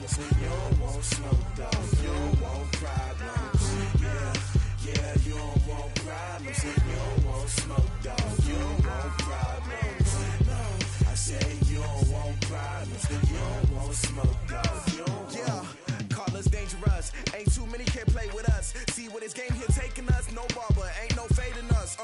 problems. You don't want smoke though. You don't want problems. Yeah, you don't want problems. You don't want smoke though. You don't want problems. No, I say you don't want problems. You don't want smoke though. You don't want. Call us dangerous. Ain't too many can play with us. See where this game here taking us. No barber, ain't no fading us.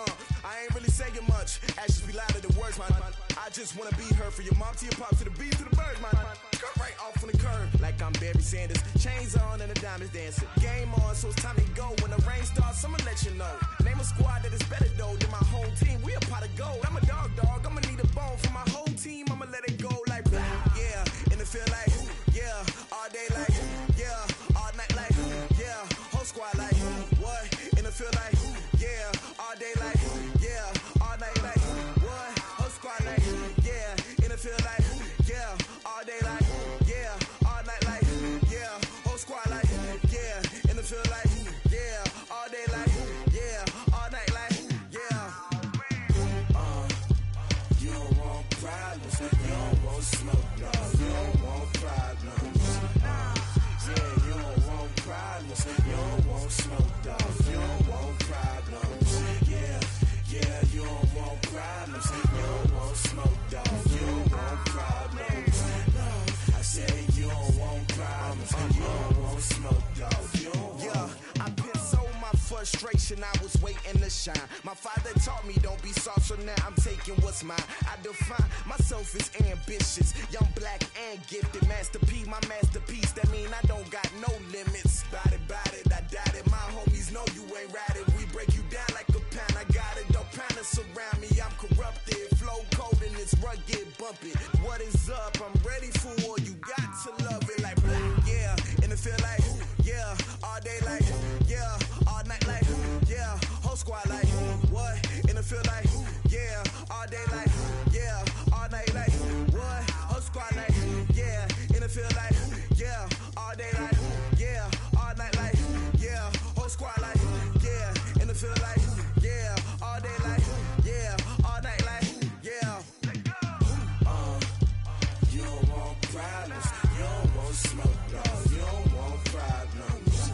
I ain't really saying much. Actions be louder than words, man. I just wanna be heard for your mom to your pop to the beat to the birds, man. Cut right off on the curb like I'm Barry Sanders. Chains on and the diamonds dancing. Game on, so it's time to go. When the rain starts, I'ma let you know. Name a squad that is better though than my whole team. We a pot of gold. I'm a dog. I'ma need a bone for my whole team. I'ma let it go like yeah. And it feel like yeah. All day like yeah. All night like yeah. Whole squad like what? And it feel like yeah. All day like yeah. All night like what? Whole squad like yeah. And it feel like yeah. All day like yeah. All night like yeah. Whole squad like yeah. And it feel like yeah. All day like yeah. All night like yeah. You don't want problems. You don't want smoke, no. You don't want problems. Yeah, you don't want problems. You don't want smoke, dog. You don't want problems. Yeah, you don't want problems. You don't want smoke, dog. You don't want problems. No, I say you don't want problems. You don't want smoke, dog. You don't want. I've been so my frustration, I was waiting to shine. My father taught me don't be soft, so now I'm taking what's mine. I define myself as ambitious, young, black, and gifted. Master P, my masterpiece. That mean I don't got no limits. Bout it, I doubt it. My homies know you ain't ratted. We break you down like a pound. I got it, don't pound us around me. I'm corrupted, flow cold and it's rugged, bumpy. What is up? I'm ready for war. You got to love it like black, yeah. And it feel like yeah. All day like yeah. All night like yeah. Whole squad like what? And it feel like yeah. All day like yeah. All night like what? Whole squad like yeah. And it feel like yeah. All day like yeah. All night like yeah. Whole squad like yeah. And it feel like yeah. All day like yeah. All night like yeah. You don't want problems. You don't want smoke, no. You don't want problems.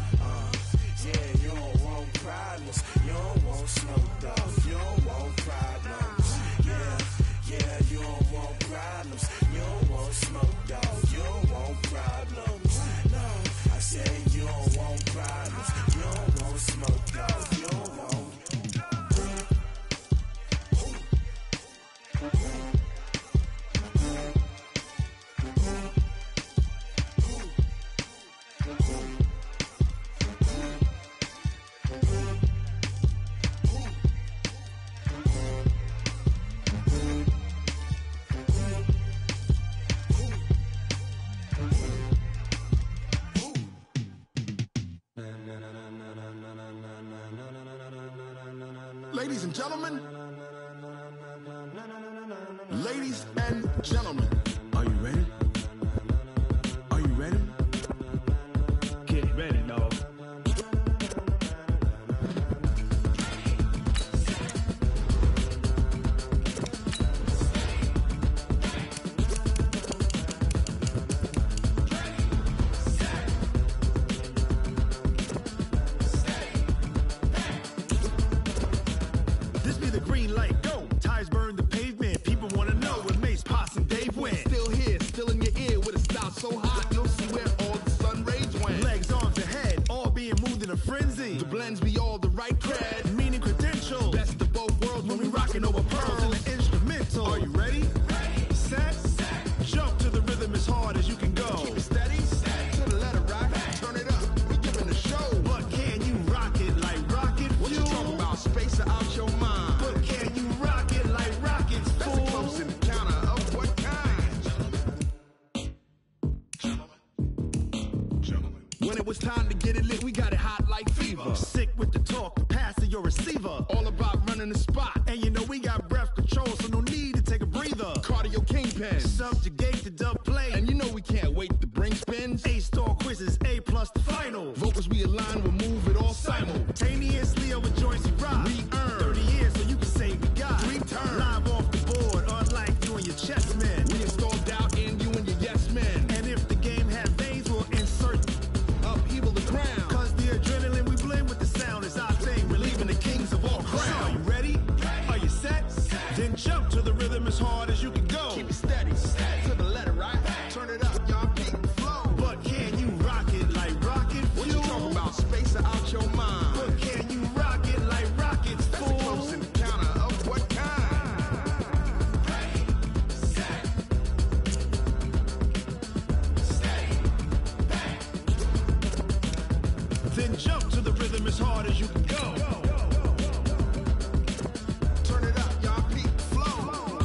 Yeah, you don't want problems. You don't want smoke, dog. You don't want problems. Yeah, you don't want problems. You don't want smoke, dog. You don't want problems. No, I say you don't want problems. You don't want smoke, dog. You don't want. Ladies and gentlemen, ladies and gentlemen, are you ready? Are you ready? Get ready, dog. So hot, no see where all the sun rays went. Legs, arms, and head, all being moved in a frenzy. The blends be all the right cred, meaning credentials. Best of both worlds when we rockin' over pearls and the instrumental. Are you ready? Ready, set, jump to the rhythm as hard as you can go. Keep it steady, to the letter rock. Turn it up, we giving the show. But can you rock it like rocket fuel? What you talking about? Space or out your mind? But can you rock it like rockets, That's fool? a close encounter of what kind? When it was time to get it lit, we got it hot like fever. Sick with the talk, pass to your receiver. All about running the spot. And you know we got breath control, so no need to take a breather. Cardio kingpin, Subjugate the dub play. and you know we can't wait to bring spins. A-star quizzes, A+ the final. Vocals we align, we'll move it all Simultaneously over joints we rock. We earn 30 years, so you can say we got 3 turns. live off the board, unlike you and your chess men. We installed doubt in you and your yes men. And if the game had veins, we'll and jump to the rhythm as hard as you can go. Turn it up, y'all. Peak flow.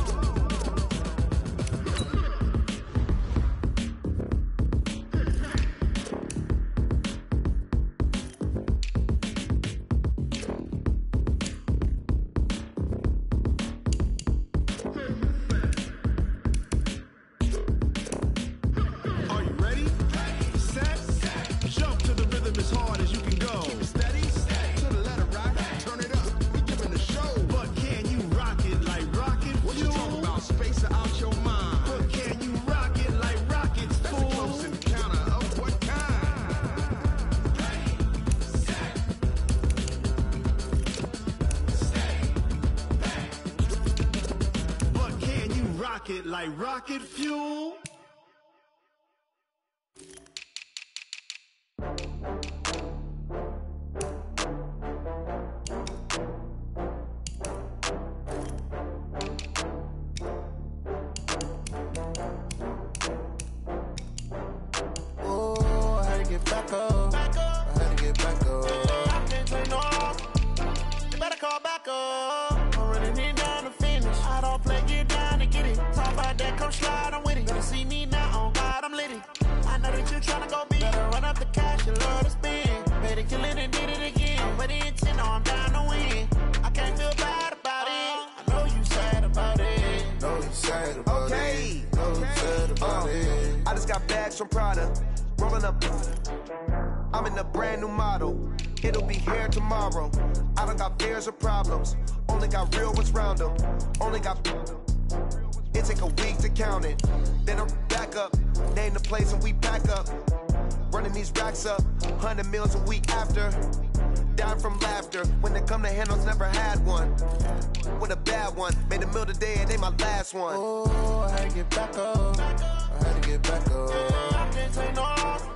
Are you ready? Set, jump to the rhythm as hard as you can go. Steady, to the letter, right? Turn it up. We giving the show. But can you rock it like rocket What you talking fuel? about? Space out your mind. But can you rock it like rockets, That's a close fool? encounter of what kind? But can you rock it like rocket fuel? Oh, I had to get back up. I had to get back up. I can't take no off. You better call back up. I'm running it down to finish. I don't play, get down to get it. Talk about that, come slide, I'm with it. Better see me now, on God, I'm lit it. I know that you tryna go big. Better run up the cash, you love to spend. Better kill it and did it again. But the intent, no, I'm down to win. I can't feel bad about it. I know you sad about it. No, you sad about Okay. it. No, you sad about it. I just got bags from Prada, rolling up. I'm in a brand new model. It'll be here tomorrow. I don't got fears or problems. Only got real ones round them. Only got. It take a week to count it. Then I'm back up. Name the place and we pack up. Running these racks up. 100 meals a week after. Down from laughter. When they come to handles, never had one. With a bad one. Made a meal today and they my last one. Oh, I had to get back up. I had to get back up. I can't take no off.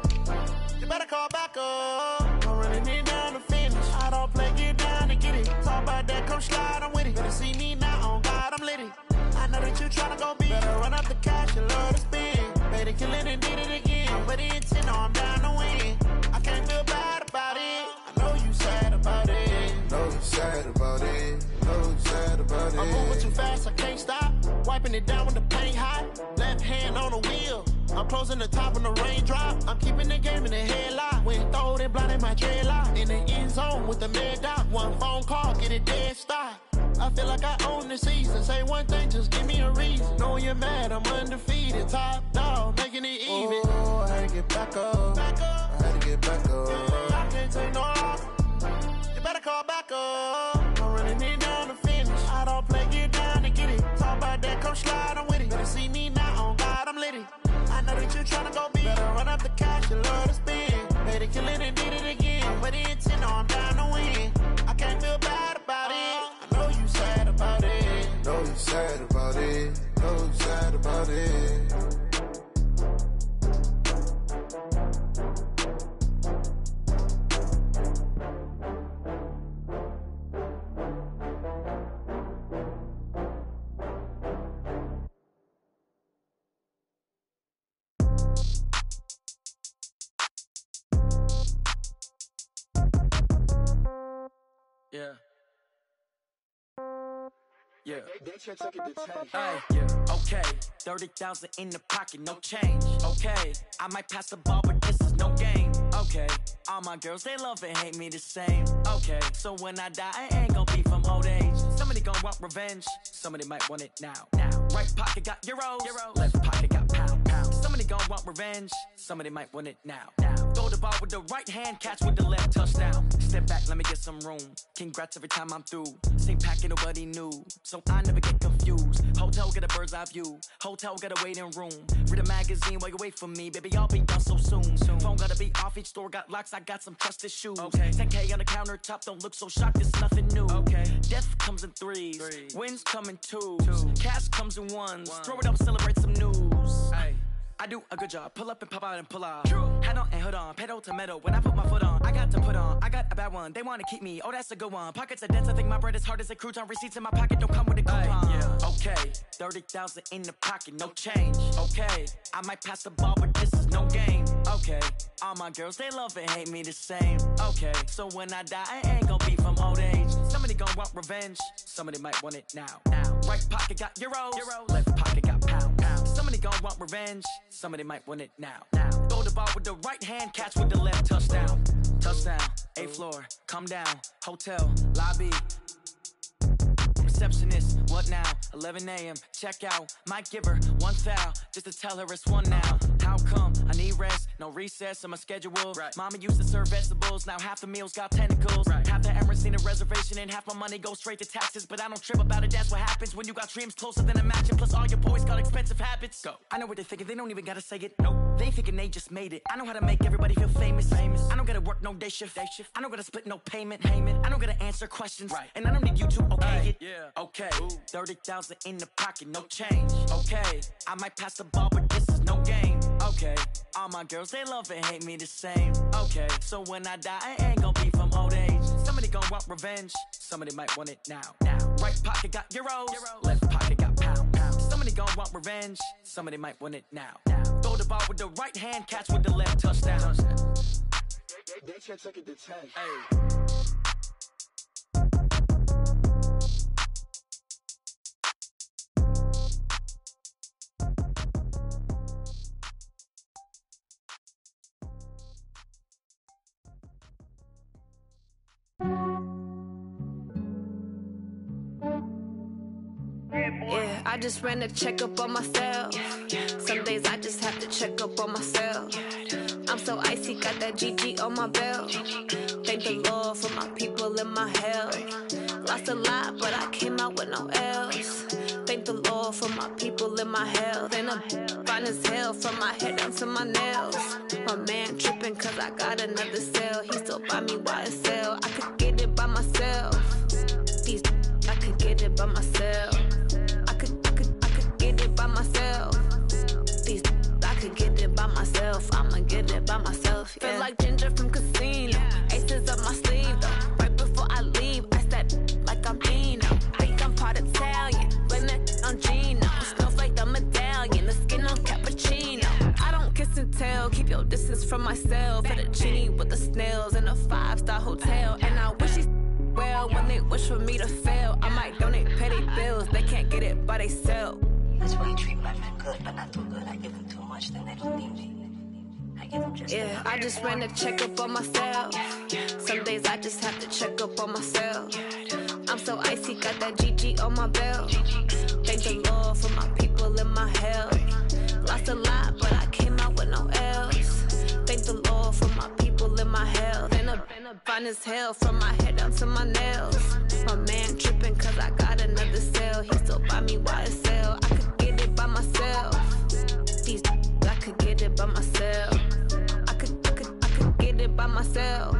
You better call back up. I'm running it down to finish. I don't play, get down to get it. Talk about that, come slide, I'm with it. Better see me now, on God, I'm lit it. I know that you tryna go big. Better run up the cash, you love to spend. Better kill it and did it again. But the intent, no, I'm down to win. I can't feel bad about it. I know you sad about it. No, you sad about it. No, you sad about it. I'm moving too fast, I can't stop. Wiping it down when the paint hot. Left hand on the wheel. I'm closing the top when the raindrop. I'm keeping the game in the headlock. When throwed and blind in my dreadlock. In the end zone with the mad dot. One phone call, get it dead stop. I feel like I own the season. Say one thing, just give me a reason. Knowing you're mad, I'm undefeated. Top dog, making it even. Oh, I had to get back up. I had to get back up. I can't take no off. You better call back up. I'm running it down to finish. I don't play, get down to get it. Talk about that, come slide, I'm with it. Better see me now, on God, I'm lit it. I know that you tryna go big. Better run up the cash, you love to spend. Better kill it and did it again. But the intent, no, I'm down to win. I can't feel bad about it. I know you sad about it. No, you sad about it. No, you sad about it. Yeah. Yeah. Hey, Yeah. okay, 30,000 in the pocket, no change. Okay, I might pass the ball, but this is no game. Okay, all my girls, they love and hate me the same. Okay, so when I die, I ain't gon' be from old age. Somebody gon' want revenge, somebody might want it now. Right pocket got euros, left pocket got pound. Somebody gon' want revenge, somebody might want it now. Throw the ball with the right hand, catch with the left, touchdown. Step back, let me get some room. Congrats every time I'm through. Same packet, nobody knew, so I never get confused. Hotel get a bird's eye view, hotel got a waiting room. Read a magazine while you wait for me, baby, I'll be done so soon. Phone gotta be off, each store got locks, I got some trusted shoes. 10K on the countertop, don't look so shocked, it's nothing new. Death comes in threes, wins come in twos, cash comes in ones. Throw it up, celebrate some news. I do a good job, pull up and pop out and pull out. Head on and hood on, pedal to metal. When I put my foot on, I got to put on. I got a bad one, they wanna keep me, oh that's a good one. Pockets are dense, I think my bread is hard as a crouton. Receipts in my pocket don't come with a coupon. Okay, 30,000 in the pocket, no change. Okay, I might pass the ball, but this is no game. Okay, all my girls, they love and hate me the same. Okay, so when I die, I ain't gonna be from old age. Somebody gonna want revenge, somebody might want it now. Right pocket got euros, left pocket got pounds. Somebody gonna want revenge, somebody might want it now. Throw the ball with the right hand, catch with the left, touchdown. Touchdown, 8th floor, come down, hotel, lobby. Receptionist, what now? 11 a.m. check out. Might give her one foul just to tell her it's one now. How come? I need rest, no recess on my schedule. Right. Mama used to serve vegetables, now half the meals got tentacles. Right. Half the Emirates need a reservation and half my money goes straight to taxes. But I don't trip about it, that's what happens when you got dreams closer than a match. Plus all your boys got expensive habits. Go. I know what they're thinking, they don't even gotta say it. Nope. They thinking they just made it. I know how to make everybody feel famous. I don't gotta work no day shift. I don't gotta split no payment. I don't gotta answer questions. Right. And I don't need you to okay it. Yeah. Okay, 30,000 in the pocket, no change. Okay, I might pass the ball, but this is no game. Okay, all my girls, they love and hate me the same. Okay, so when I die, I ain't gonna be from old age. Somebody gonna want revenge, somebody might want it now. Right pocket got euros, left pocket got pounds. Somebody gonna want revenge, somebody might want it now. Throw the ball with the right hand, catch with the left, touchdown. They can't take it to 10. Hey. Yeah, I just ran a checkup on myself. Some days I just have to check up on myself. I'm so icy, got that GG on my belt. Thank the Lord for my people in my health. Lost a lot, but I came out with no L's. Thank the Lord for my people in my health. And I'm fine as hell from my head down to my nails. My man tripping cause I got another cell. He still buy me YSL. I could get it by myself. These I could get it by myself. I could get it by myself. These I could get it by myself. I'ma get it by myself. Yeah. Feel like Ginger from Casino. Aces up my sleeve though. Right before I leave, I step like I'm Dino. Think I'm part Italian. Blame that on Gino. Smells like the medallion. The skin on cappuccino. I don't kiss and tell. Keep your distance from myself. Fettuccine with the snails in a 5-star hotel. And I wish he's well when they wish for me to fail. I might donate petty bills. They can't get it by themselves. That's why you treat my men good, but not too good. I give them too much, then they don't need me. I give them just yeah, I just ran a checkup on myself. Some days I just have to check up on myself. I'm so icy, got that GG on my belt. Thank the Lord for my people in my health. Lost a lot, but I came out with no L's. Thank the Lord for my people in my health. And I'm fine as hell from my head down to my nails. My man tripping cause I got another cell. He still buy me YSL. I could get it by myself. These I could get it by myself. I could get it by myself.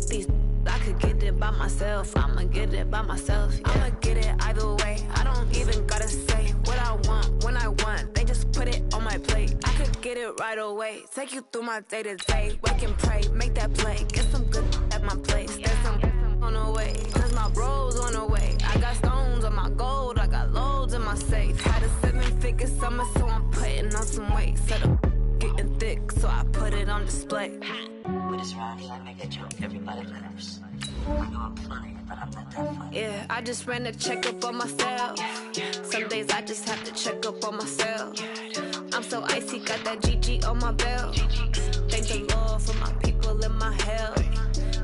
These I could get it by myself. I'ma get it by myself. Yeah. I'ma get it either way. I don't even gotta say what I want when I want. They just put it on my plate. I could get it right away. Take you through my day to day. Wake and pray, make that play. Get some good at my place. There's some on the way. Cause my bros on the way. I got stones on my gold. I got loads in my safe. Had a 7-figure summer, so I'm putting on some weight. Set up getting thick, so I put it on display. With this round here, I make a jump. Everybody laughs. I know I'm funny, but I'm not that funny. Yeah, I just ran a checkup on myself. Some days I just have to check up on myself. I'm so icy, got that GG on my belt. Thank the Lord for my people in my health.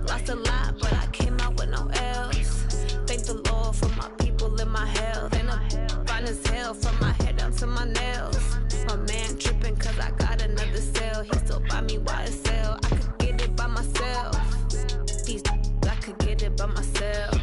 Lost a lot, but I came out with no L's. Thank the Lord for my people in my health. And I'm fine as hell from my head down to my nails. My man tripping cause I got another cell. He still buy me YSL. I could get it by myself. These I could get it by myself.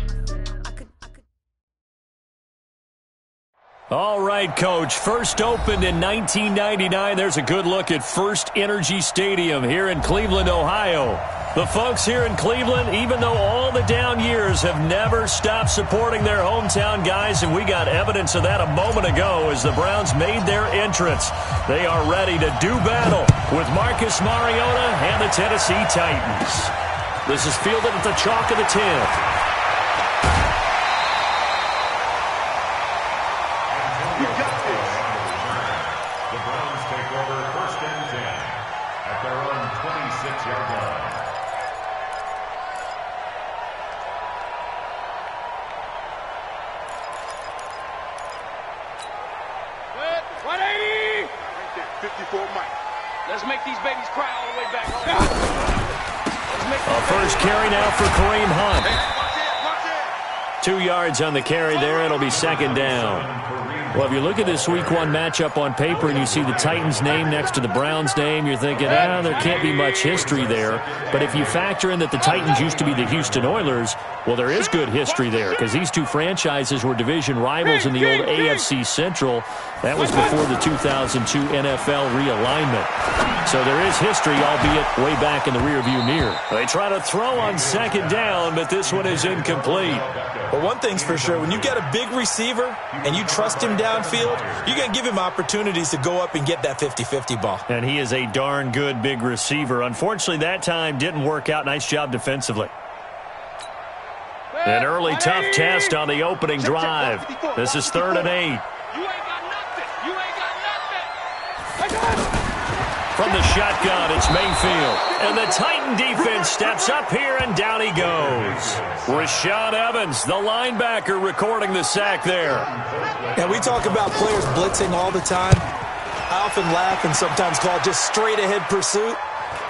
All right, Coach. First opened in 1999. There's a good look at First Energy Stadium here in Cleveland, Ohio. The folks here in Cleveland, even though all the down years, have never stopped supporting their hometown guys, and we got evidence of that a moment ago as the Browns made their entrance. They are ready to do battle with Marcus Mariota and the Tennessee Titans. This is fielded at the chalk of the 10th. at their own 26-yard line. Good. 180. Right there, 54 Mike. Let's make these babies cry all the way back home. A first carry now for Kareem Hunt. 2 yards on the carry there. It'll be second down. Well, if you look at this Week 1 matchup on paper and you see the Titans' name next to the Browns' name, you're thinking, there can't be much history there. But if you factor in that the Titans used to be the Houston Oilers, well, there is good history there because these two franchises were division rivals in the old AFC Central. That was before the 2002 NFL realignment. So there is history, albeit way back in the rearview mirror. They try to throw on second down, but this one is incomplete. But one thing's for sure, when you get a big receiver and you trust him downfield, you're going to give him opportunities to go up and get that 50-50 ball. And he is a darn good big receiver. Unfortunately, that time didn't work out. Nice job defensively. An early tough test on the opening drive. This is 3rd and 8. You ain't got nothing. You ain't got nothing. From the shotgun, it's Mayfield. And the Titan defense steps up here, and down he goes. Rashad Evans, the linebacker, recording the sack there. And we talk about players blitzing all the time. I often laugh and sometimes call it just straight-ahead pursuit.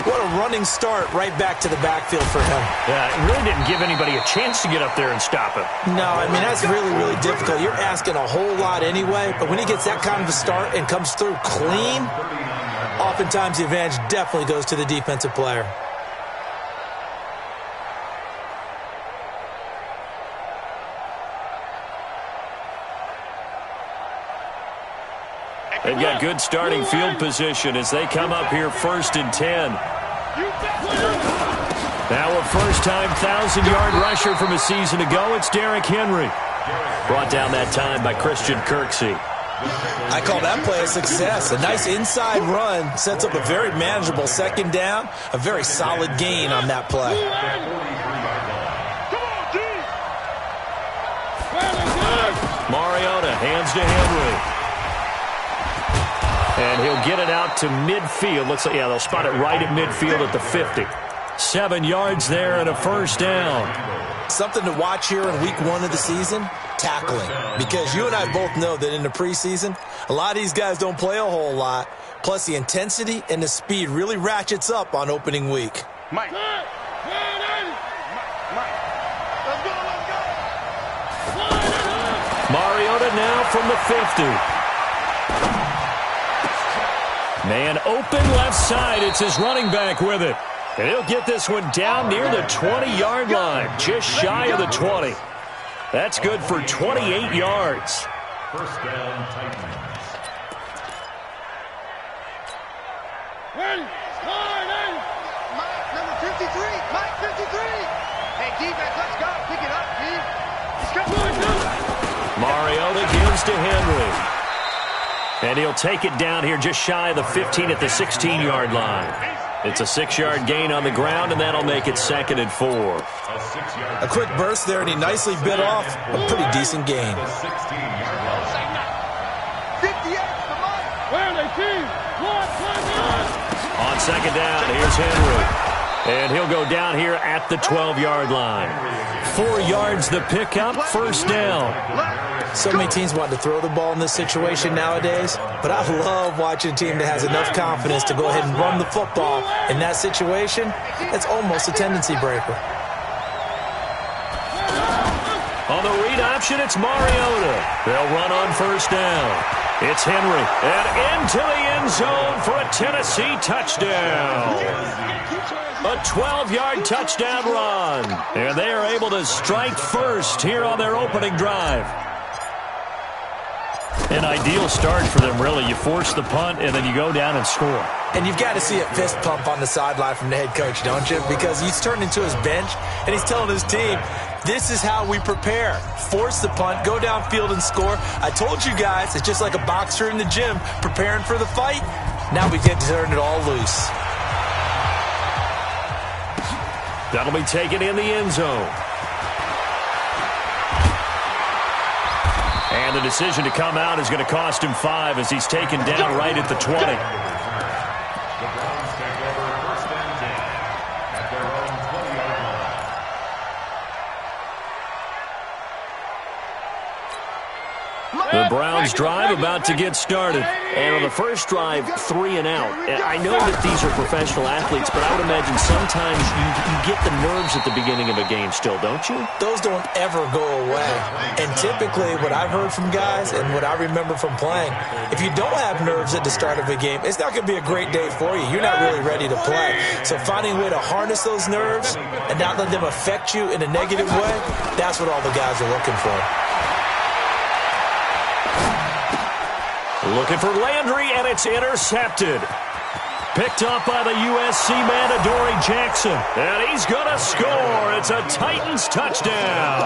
What a running start right back to the backfield for him. Yeah, it really didn't give anybody a chance to get up there and stop him. No, I mean, that's really, really difficult. You're asking a whole lot anyway, but when he gets that kind of a start and comes through clean, oftentimes the advantage definitely goes to the defensive player. They've got good starting field position as they come up here 1st and 10. Now a first-time 1,000-yard rusher from a season ago. It's Derrick Henry. Brought down that time by Christian Kirksey. I call that play a success. A nice inside run sets up a very manageable second down. A very solid gain on that play. Mariota hands to Henry. And he'll get it out to midfield. Looks like, they'll spot it right at midfield at the 50. 7 yards there and a first down. Something to watch here in Week 1 of the season, tackling. Because you and I both know that in the preseason, a lot of these guys don't play a whole lot. Plus, the intensity and the speed really ratchets up on opening week. Mike. Mariota now from the 50. Man open left side. It's his running back with it. And he'll get this one down near the 20-yard line, just shy of the 20. That's good for 28 yards. First down, Titans. Mike, number 53. Mike, 53. Hey, defense, let's go. Pick it up, D. Mariota gives to Henry. And he'll take it down here just shy of the 15 at the 16-yard line. It's a 6-yard gain on the ground, and that'll make it 2nd and 4. A quick burst there, and he nicely bit off a pretty decent gain. 58 for Mike. Where are they, team? On second down, here's Henry. And he'll go down here at the 12-yard line. 4 yards the pickup, first down. So many teams want to throw the ball in this situation nowadays, but I love watching a team that has enough confidence to go ahead and run the football in that situation. That's almost a tendency breaker. On the read option, it's Mariota. They'll run on first down. It's Henry, and into the end zone for a Tennessee touchdown. A 12-yard touchdown run. And they are able to strike first here on their opening drive. An ideal start for them, really. You force the punt, and then you go down and score. And you've got to see a fist pump on the sideline from the head coach, don't you? Because he's turned into his bench, and he's telling his team, this is how we prepare. Force the punt, go downfield and score. I told you guys, it's just like a boxer in the gym preparing for the fight. Now we get to turn it all loose. That'll be taken in the end zone. And the decision to come out is going to cost him 5 as he's taken down right at the 20. Browns drive about to get started. And on the first drive, 3 and out. And I know that these are professional athletes, but I would imagine sometimes you get the nerves at the beginning of a game still, don't you? Those don't ever go away. And typically what I've heard from guys and what I remember from playing, if you don't have nerves at the start of a game, it's not going to be a great day for you. You're not really ready to play. So finding a way to harness those nerves and not let them affect you in a negative way, that's what all the guys are looking for. Looking for Landry, and it's intercepted. Picked up by the USC man, Adoree Jackson. And he's going to score. It's a Titans touchdown.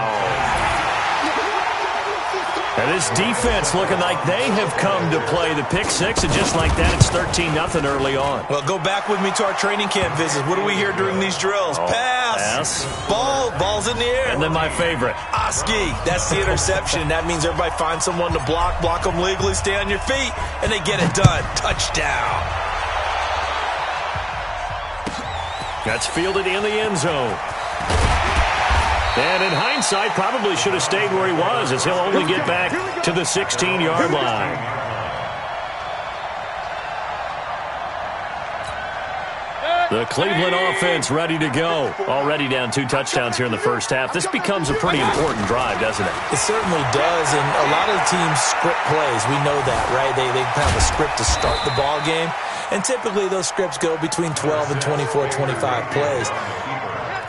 And this defense looking like they have come to play the pick six, and just like that, it's 13-0 early on. Well, go back with me to our training camp visits. What do we hear during these drills? Pass. Ball's in the air. And then my favorite. Oski. That's the interception. That means everybody finds someone to block them legally, stay on your feet, and they get it done. Touchdown. That's fielded in the end zone. And in hindsight, probably should have stayed where he was, as he'll only get back to the 16-yard line. The Cleveland offense ready to go. Already down 2 touchdowns here in the first half. This becomes a pretty important drive, doesn't it? It certainly does, and a lot of the teams script plays. We know that, right? They have a script to start the ball game, and typically those scripts go between 12 and 24, 25 plays.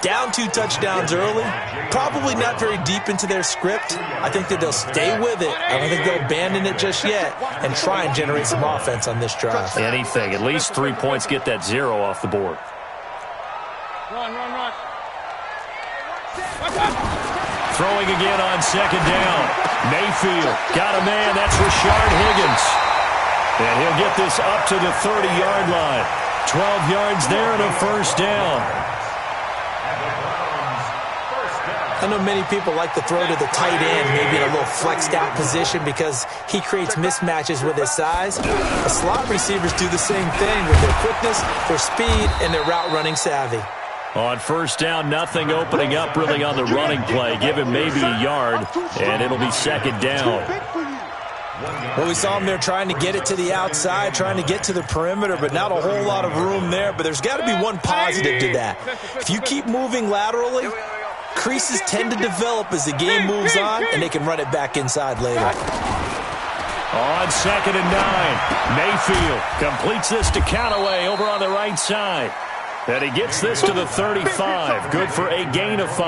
Down 2 touchdowns early, probably not very deep into their script. I think that they'll stay with it. I don't think they'll abandon it just yet and try and generate some offense on this drive. Anything. At least 3 points, get that 0 off the board. Run. Throwing again on second down. Mayfield got a man. That's Rashard Higgins. And he'll get this up to the 30-yard line. 12 yards there and a first down. I know many people like to throw to the tight end, maybe in a little flexed out position because he creates mismatches with his size. The slot receivers do the same thing with their quickness, their speed, and their route running savvy. On first down, nothing opening up really on the running play. Give him maybe a yard, and it'll be second down. Well, we saw him there trying to get it to the outside, trying to get to the perimeter, but not a whole lot of room there. But there's got to be one positive to that. If you keep moving laterally, creases tend to develop as the game moves on, and they can run it back inside later. On second and 9, Mayfield completes this to Callaway over on the right side. And he gets this to the 35. Good for a gain of 5.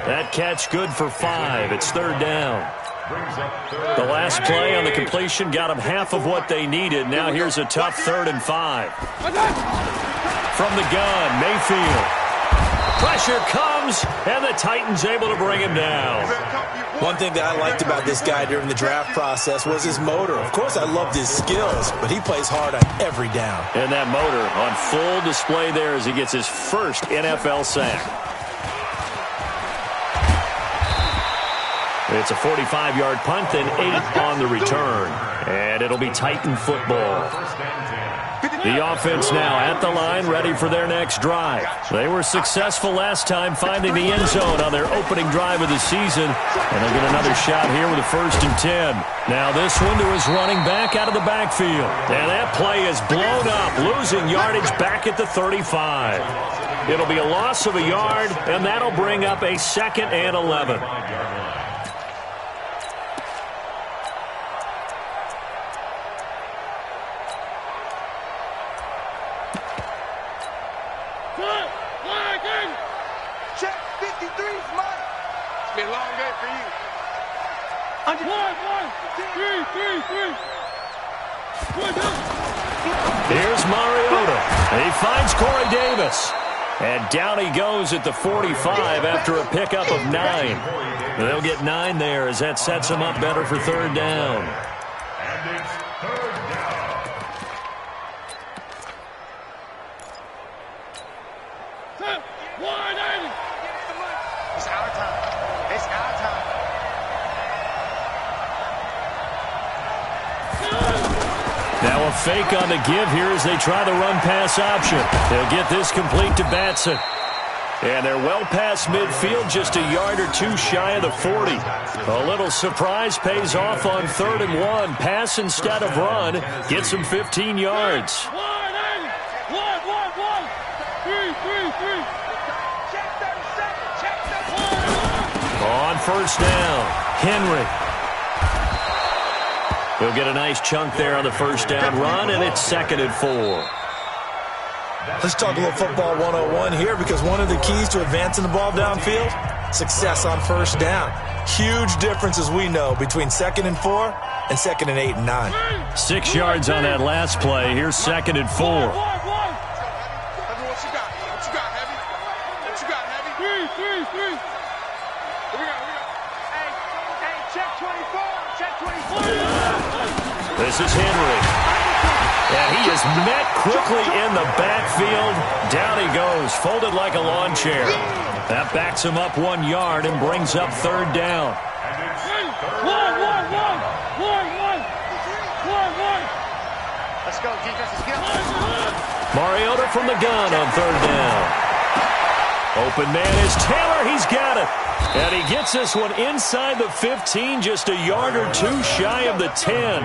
That catch good for 5. It's third down. The last play on the completion got them half of what they needed. Now here's a tough 3rd and 5. From the gun, Mayfield. Pressure comes, and the Titans able to bring him down. One thing that I liked about this guy during the draft process was his motor. Of course, I loved his skills, but he plays hard on every down. And that motor on full display there as he gets his first NFL sack. It's a 45-yard punt, then 8 on the return. And it'll be Titan football. The offense now at the line, ready for their next drive. They were successful last time finding the end zone on their opening drive of the season. And they'll get another shot here with a 1st and 10. Now this one to his running back out of the backfield. And that play is blown up, losing yardage back at the 35. It'll be a loss of a yard, and that'll bring up a 2nd and 11. Check 53's mine. It's been a long day for you. 1, 3. Here's Mariota. He finds Corey Davis. And down he goes at the 45 after a pickup of 9. They'll get 9 there as that sets them up better for 3rd down. And it's 3rd down. It's our time. It's our time. Now a fake on the give here as they try the run-pass option. They'll get this complete to Batson. And they're well past midfield, just a yard or two shy of the 40. A little surprise pays off on 3rd and 1. Pass instead of run. Gets him 15 yards. On 1st down, Henry. He'll get a nice chunk there on the 1st down run, and it's 2nd and 4. Let's talk a little football 101 here, because one of the keys to advancing the ball downfield, success on 1st down. Huge difference, as we know, between 2nd and 4 and 2nd and 8 and 9. 6 yards on that last play. Here's 2nd and 4. This is Henry. And he is met quickly in the backfield. Down he goes, folded like a lawn chair. That backs him up 1 yard and brings up 3rd down. Let's go, defense. Let's get Mariota from the gun on 3rd down. Open man is Taylor. He's got it. And he gets this one inside the 15, just a yard or two shy of the 10.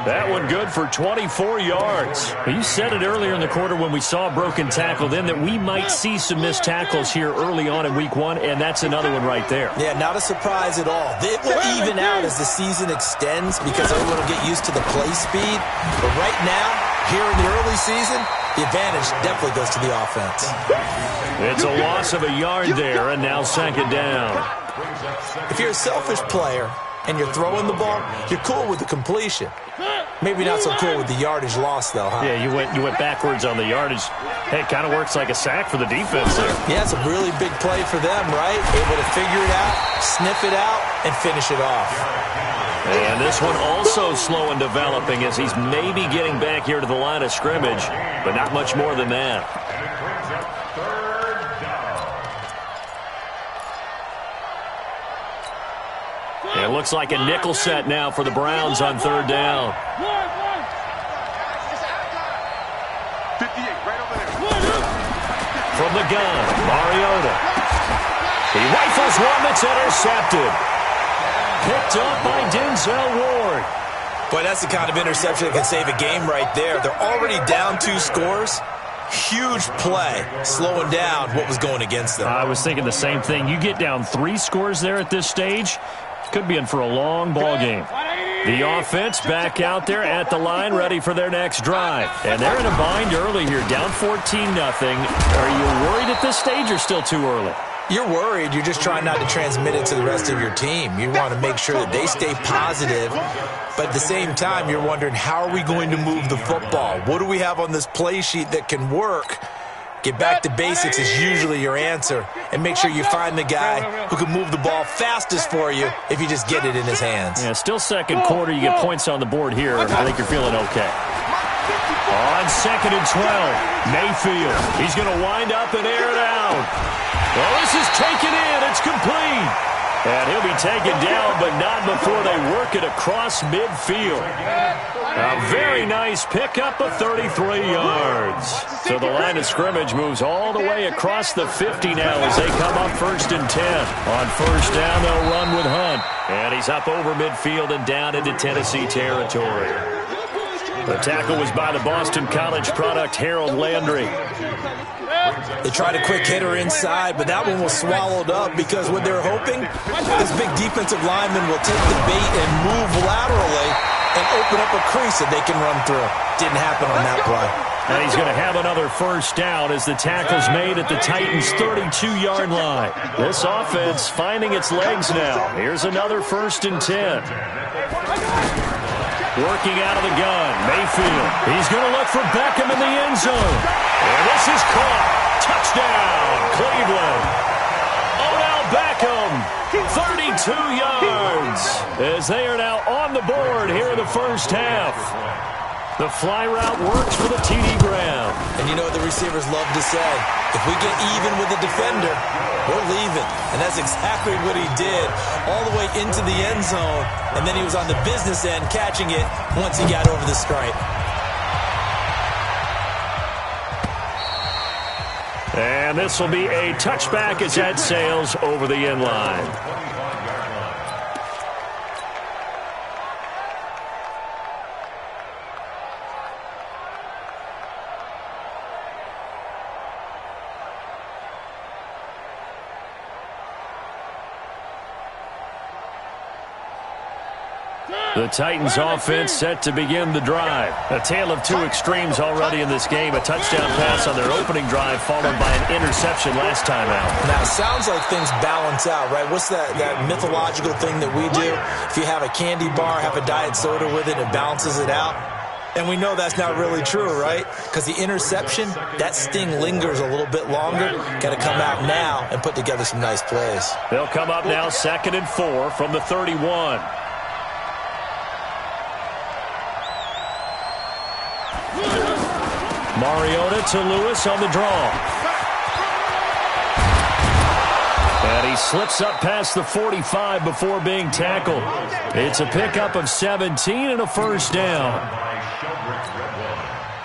That one good for 24 yards. You said it earlier in the quarter when we saw a broken tackle then that we might see some missed tackles here early on in week 1, and that's another one right there. Yeah, not a surprise at all. It will even out as the season extends because everyone will get used to the play speed. But right now, here in the early season, the advantage definitely goes to the offense. It's a loss of a yard there, and now 2nd down. If you're a selfish player and you're throwing the ball, you're cool with the completion. Maybe not so cool with the yardage loss, though, huh? Yeah, you went backwards on the yardage. Hey, it kind of works like a sack for the defense there. Yeah, it's a really big play for them, right? Able to figure it out, sniff it out, and finish it off. And this one also slow in developing as he's maybe getting back here to the line of scrimmage, but not much more than that. It looks like a nickel set now for the Browns on 3rd down. 58, right over there. From the gun, Mariota. He rifles one that's intercepted. Picked up by Denzel Ward. Boy, that's the kind of interception that can save a game right there. They're already down 2 scores. Huge play, slowing down what was going against them. I was thinking the same thing. You get down 3 scores there at this stage, could be in for a long ball game. The offense back out there at the line, ready for their next drive. And they're in a bind early here, down 14-0. Are you worried at this stage or still too early? You're worried. You're just trying not to transmit it to the rest of your team. You want to make sure that they stay positive. But at the same time, you're wondering, how are we going to move the football? What do we have on this play sheet that can work? Get back to basics is usually your answer. And make sure you find the guy who can move the ball fastest for you if you just get it in his hands. Yeah, still 2nd quarter. You get points on the board here. I think you're feeling okay. On 2nd and 12, Mayfield. He's going to wind up and air it out. Well, this is taken in. It's complete. And he'll be taken down, but not before they work it across midfield. A very nice pickup of 33 yards. So the line of scrimmage moves all the way across the 50 now as they come up 1st and 10. On 1st down, they'll run with Hunt. And he's up over midfield and down into Tennessee territory. The tackle was by the Boston College product, Harold Landry. They tried a quick hitter inside, but that one was swallowed up because what they're hoping, this big defensive lineman will take the bait and move laterally and open up a crease that they can run through. Didn't happen on that play. And he's going to have another 1st down as the tackle's made at the Titans' 32-yard line. This offense finding its legs now. Here's another 1st and 10. Working out of the gun, Mayfield. He's going to look for Beckham in the end zone. And this is caught. Touchdown, Cleveland. Odell Beckham, 32 yards. As they are now on the board here in the 1st half. The fly route works for the TD Graham. And you know what the receivers love to say? If we get even with the defender, we're leaving. And that's exactly what he did all the way into the end zone. And then he was on the business end catching it once he got over the stripe. And this will be a touchback as that sails over the end line. The Titans offense set to begin the drive. A tale of two extremes already in this game. A touchdown pass on their opening drive followed by an interception last time out. Now, it sounds like things balance out, right? What's that mythological thing that we do? If you have a candy bar, have a diet soda with it, it balances it out. And we know that's not really true, right? Because the interception, that sting lingers a little bit longer. Got to come out now and put together some nice plays. They'll come up now 2nd and 4 from the 31. Mariota to Lewis on the draw. And he slips up past the 45 before being tackled. It's a pickup of 17 and a first down.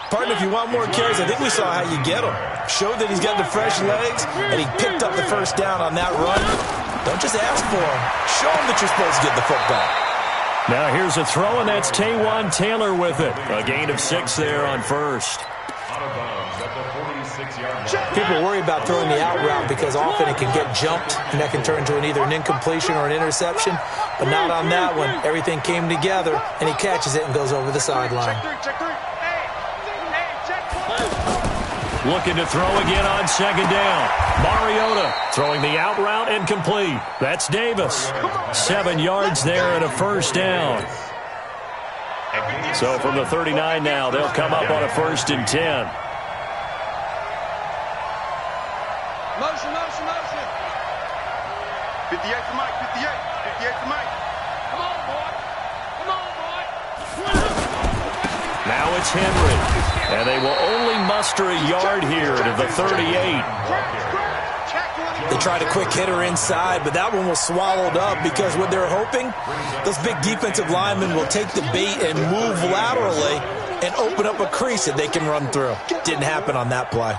Partner, if you want more carries, I think we saw how you get him. Showed that he's got the fresh legs, and he picked up the first down on that run. Don't just ask for him. Show him that you're supposed to get the football. Now here's a throw, and that's Taywan Taylor with it. A gain of 6 there on first. People worry about throwing the out route because often it can get jumped, and that can turn into either an incompletion or an interception. But not on that one. Everything came together, and he catches it and goes over the sideline. Looking to throw again on 2nd down. Mariota throwing the out route and complete. That's Davis. 7 yards there and a first down. So from the 39 now, they'll come up on a 1st and 10. Motion, motion, motion. 58 to Mike, 58. 58 to Mike. Come on, boy. Come on, boy. Now it's Henry. And they will only muster a yard here to the 38. They tried a quick hitter inside, but that one was swallowed up because what they're hoping, those big defensive linemen will take the bait and move laterally and open up a crease that they can run through. Didn't happen on that play.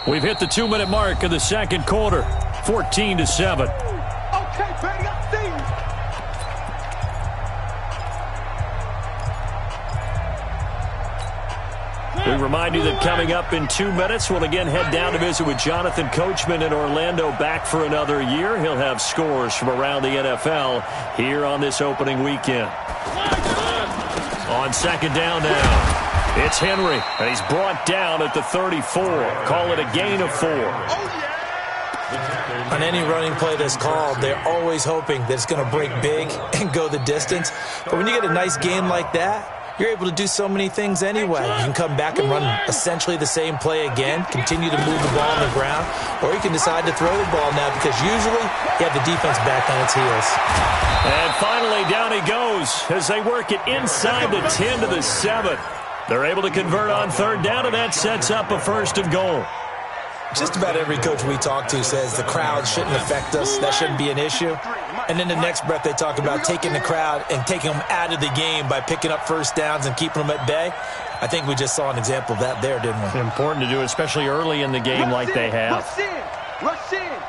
We've hit the 2-minute mark of the second quarter. 14-7. Okay, Petty, I see you. We remind you that coming up in 2 minutes, we'll again head down to visit with Jonathan Coachman in Orlando, back for another year. He'll have scores from around the NFL here on this opening weekend. On 2nd down now. It's Henry, and he's brought down at the 34. Call it a gain of 4. On any running play that's called, they're always hoping that it's going to break big and go the distance. But when you get a nice gain like that, you're able to do so many things anyway. You can come back and run essentially the same play again, continue to move the ball on the ground, or you can decide to throw the ball now because usually you have the defense back on its heels. And finally, down he goes as they work it inside the 10 to the 7. They're able to convert on 3rd down, and that sets up a 1st and goal. Just about every coach we talk to says the crowd shouldn't affect us. That shouldn't be an issue. And then the next breath they talk about taking the crowd and taking them out of the game by picking up first downs and keeping them at bay. I think we just saw an example of that there, didn't we? Important to do, especially early in the game like they have. Rush in. Rush in.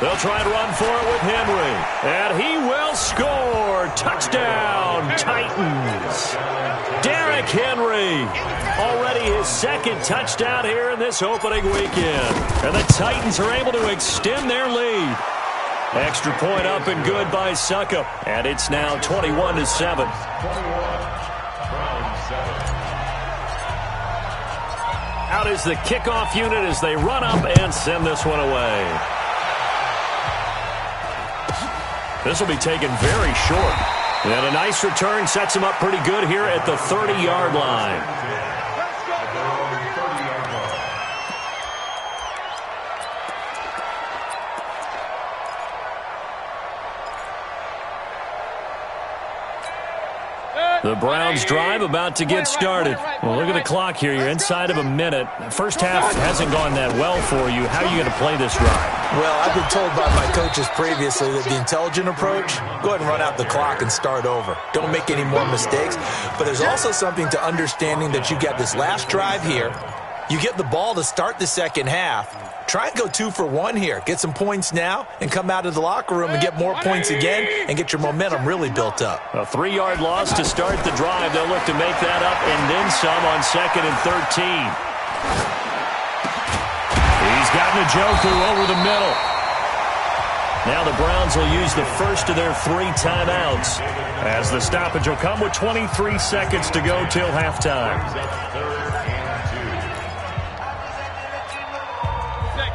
They'll try and run for it with Henry. And he will score. Touchdown, Titans. Derrick Henry. Already his 2nd touchdown here in this opening weekend. And the Titans are able to extend their lead. Extra point up and good by Suckup. And it's now 21-7. Out is the kickoff unit as they run up and send this one away. This will be taken very short. And a nice return sets him up pretty good here at the 30-yard line. The Browns drive about to get started. Well, look at the clock here. You're inside of a minute. First half hasn't gone that well for you. How are you going to play this drive? Well, I've been told by my coaches previously that the intelligent approach, go ahead and run out the clock and start over. Don't make any more mistakes. But there's also something to understanding that you got this last drive here. You get the ball to start the second half. Try and go 2 for 1 here. Get some points now and come out of the locker room and get more points again and get your momentum really built up. A 3-yard loss to start the drive. They'll look to make that up and then some on 2nd and 13. He's gotten a joker over the middle. Now the Browns will use the first of their 3 timeouts as the stoppage will come with 23 seconds to go till halftime.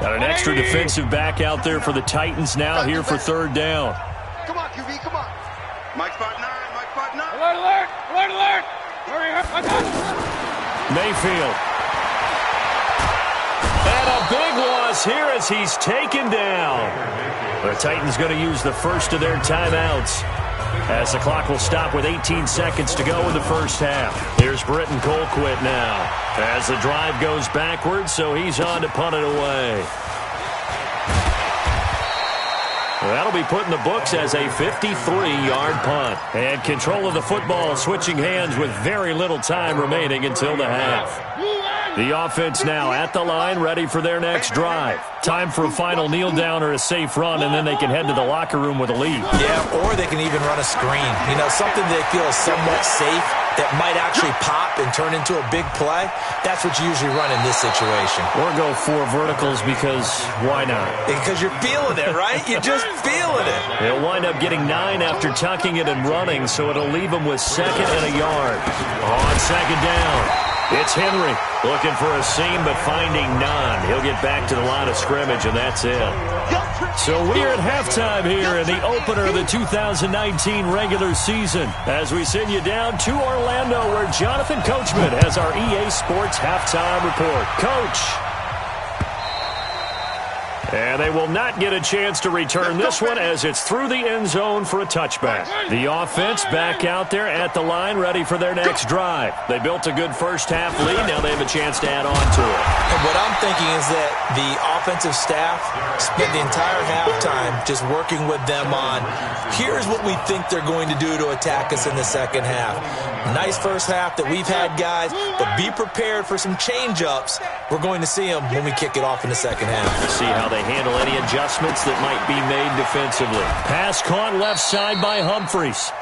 Got an extra defensive back out there for the Titans now here for 3rd down. Come on, QB, come on. Mike 5'9", Mike 5'9". Alert, alert, alert, alert. Hurry, Mayfield. And a big loss here as he's taken down. The Titans going to use the first of their timeouts as the clock will stop with 18 seconds to go in the first half. Here's Britton Colquitt now as the drive goes backwards, so he's on to punt it away. That'll be put in the books as a 53-yard punt. And control of the football switching hands with very little time remaining until the half. The offense now at the line, ready for their next drive. Time for a final kneel down or a safe run, and then they can head to the locker room with a lead. Yeah, or they can even run a screen. You know, something they feel is somewhat safe that might actually pop and turn into a big play. That's what you usually run in this situation. Or go 4 verticals because why not? Because you're feeling it, right? You're just feeling it. They'll wind up getting 9 after tucking it and running, so it'll leave them with 2nd and a yard. On 2nd down, it's Henry looking for a seam but finding none. He'll get back to the line of scrimmage, and that's it. So we're at halftime here in the opener of the 2019 regular season as we send you down to Orlando where Jonathan Coachman has our EA Sports halftime report. Coach. And they will not get a chance to return this one as it's through the end zone for a touchback. The offense back out there at the line ready for their next drive. They built a good first half lead. Now they have a chance to add on to it. And what I'm thinking is that the offensive staff spent the entire halftime just working with them on, here's what we think they're going to do to attack us in the second half. Nice first half that we've had, guys, but be prepared for some change-ups. We're going to see them when we kick it off in the second half. See how they handle any adjustments that might be made defensively. Pass caught left side by Humphries.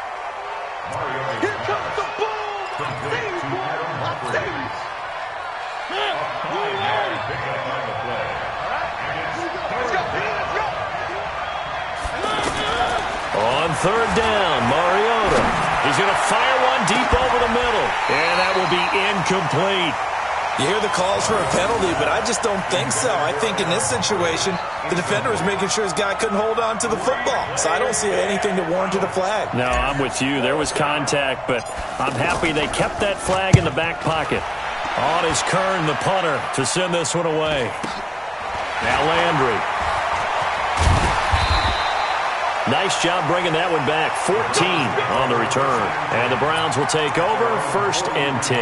Here comes the ball. On 3rd down, Mariota. He's going to fire one deep over the middle, and that will be incomplete. You hear the calls for a penalty, but I just don't think so. I think in this situation, the defender was making sure his guy couldn't hold on to the football. So I don't see anything that warranted a flag. No, I'm with you. There was contact, but I'm happy they kept that flag in the back pocket. On is Kern, the punter, to send this one away. Now Landry. Nice job bringing that one back. 14 on the return. And the Browns will take over 1st and 10.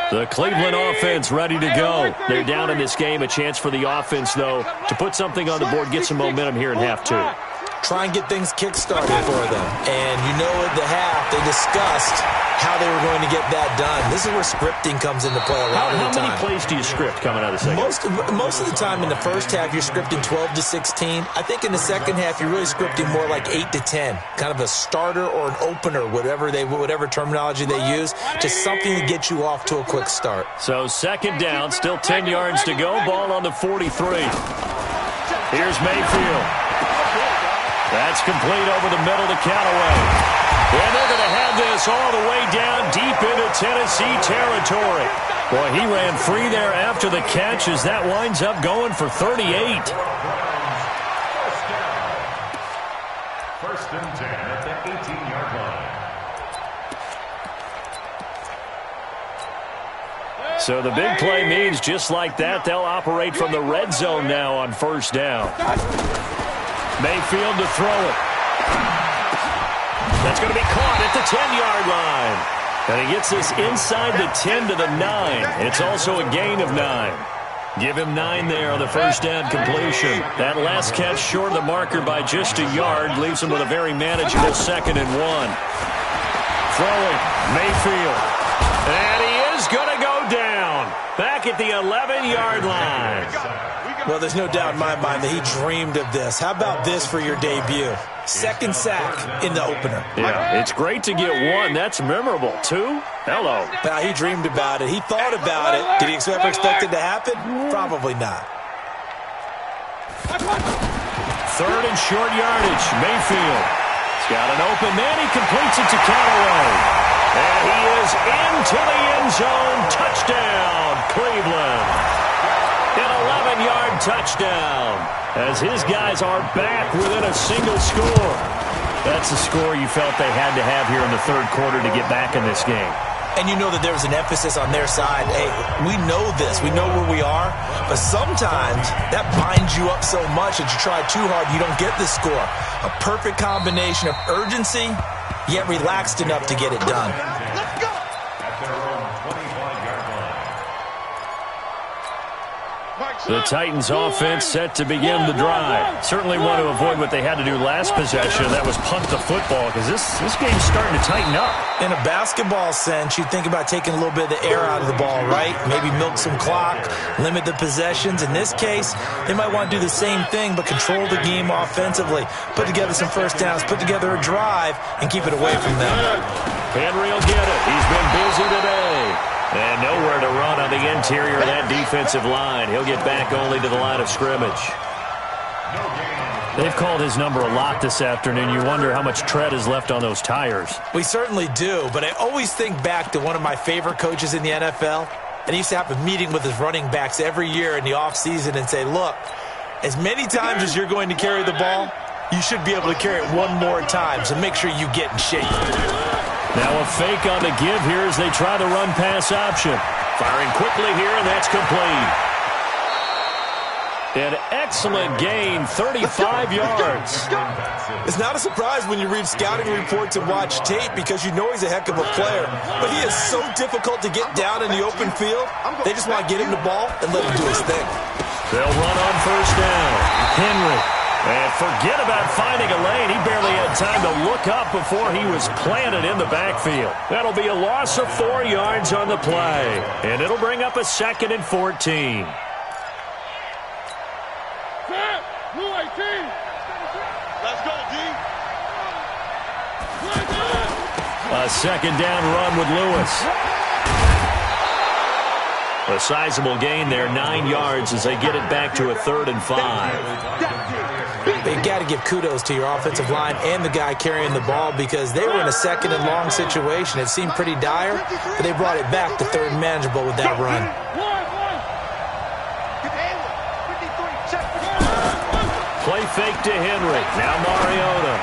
The Cleveland offense ready to go. They're down in this game. A chance for the offense, though, to put something on the board, get some momentum here in half 2. Try and get things kick-started for them. And you know at the half, they discussed how they were going to get that done. This is where scripting comes into play a lot of the time. How many plays do you script coming out of the second? Most of the time in the first half, you're scripting 12 to 16. I think in the second half, you're really scripting more like 8 to 10. Kind of a starter or an opener, whatever terminology they use. Just something to get you off to a quick start. So 2nd down, still 10 yards to go. Ball on the 43. Here's Mayfield. That's complete over the middle to Callaway. And they're going to have this all the way down deep into Tennessee territory. Boy, he ran free there after the catch as that winds up going for 38. 1st and 10 at the 18-yard line. So the big play means just like that, they'll operate from the red zone now on first down. Mayfield to throw it. That's going to be caught at the 10-yard line. And he gets this inside the 10 to the 9. It's also a gain of 9. Give him 9 there on the first down completion. That last catch short of the marker by just a yard leaves him with a very manageable 2nd and 1. Throwing, Mayfield. And he is going to go down. Back at the 11-yard line. Well, there's no doubt in my mind that he dreamed of this. How about this for your debut? 2nd sack in the opener. Yeah, it's great to get 1. That's memorable. 2? Hello. Now, he dreamed about it. He thought about it. Did he ever expect it to happen? Probably not. 3rd and short yardage. Mayfield. He's got an open man. He completes it to Callaway. And he is into the end zone. Touchdown, Cleveland. An 11-yard touchdown as his guys are back within a single score. That's the score you felt they had to have here in the 3rd quarter to get back in this game. And you know that there was an emphasis on their side. Hey, we know this. We know where we are. But sometimes that binds you up so much that you try too hard, you don't get the score. A perfect combination of urgency, yet relaxed enough to get it done. Let's go! The Titans offense set to begin the drive. Certainly want to avoid what they had to do last possession. That was punt the football because this game's starting to tighten up. In a basketball sense, you think about taking a little bit of the air out of the ball, right? Maybe milk some clock, limit the possessions. In this case, they might want to do the same thing but control the game offensively. Put together some first downs, put together a drive, and keep it away from them. Henry will get it. He's been busy today. And nowhere to run on the interior of that defensive line. He'll get back only to the line of scrimmage. They've called his number a lot this afternoon. You wonder how much tread is left on those tires. We certainly do, but I always think back to one of my favorite coaches in the NFL. And he used to have a meeting with his running backs every year in the offseason and say, look, as many times as you're going to carry the ball, you should be able to carry it one more time, so make sure you get in shape. Now a fake on the give here as they try the run-pass option. Firing quickly here, and that's complete. An excellent gain, 35 yards. It's not a surprise when you read scouting reports and watch tape because you know he's a heck of a player. But he is so difficult to get down in the open field. They just want to get him the ball and let him do his thing. They'll run on first down. Henry. And forget about finding a lane. He barely had time to look up before he was planted in the backfield. That'll be a loss of 4 yards on the play. And it'll bring up a 2nd and 14. Blue 18. Let's go, D. A 2nd down run with Lewis. A sizable gain there, 9 yards as they get it back to a 3rd and 5. You've got to give kudos to your offensive line and the guy carrying the ball because they were in a 2nd and long situation. It seemed pretty dire, but they brought it back to 3rd and manageable with that run. Play fake to Henry. Now Mariota.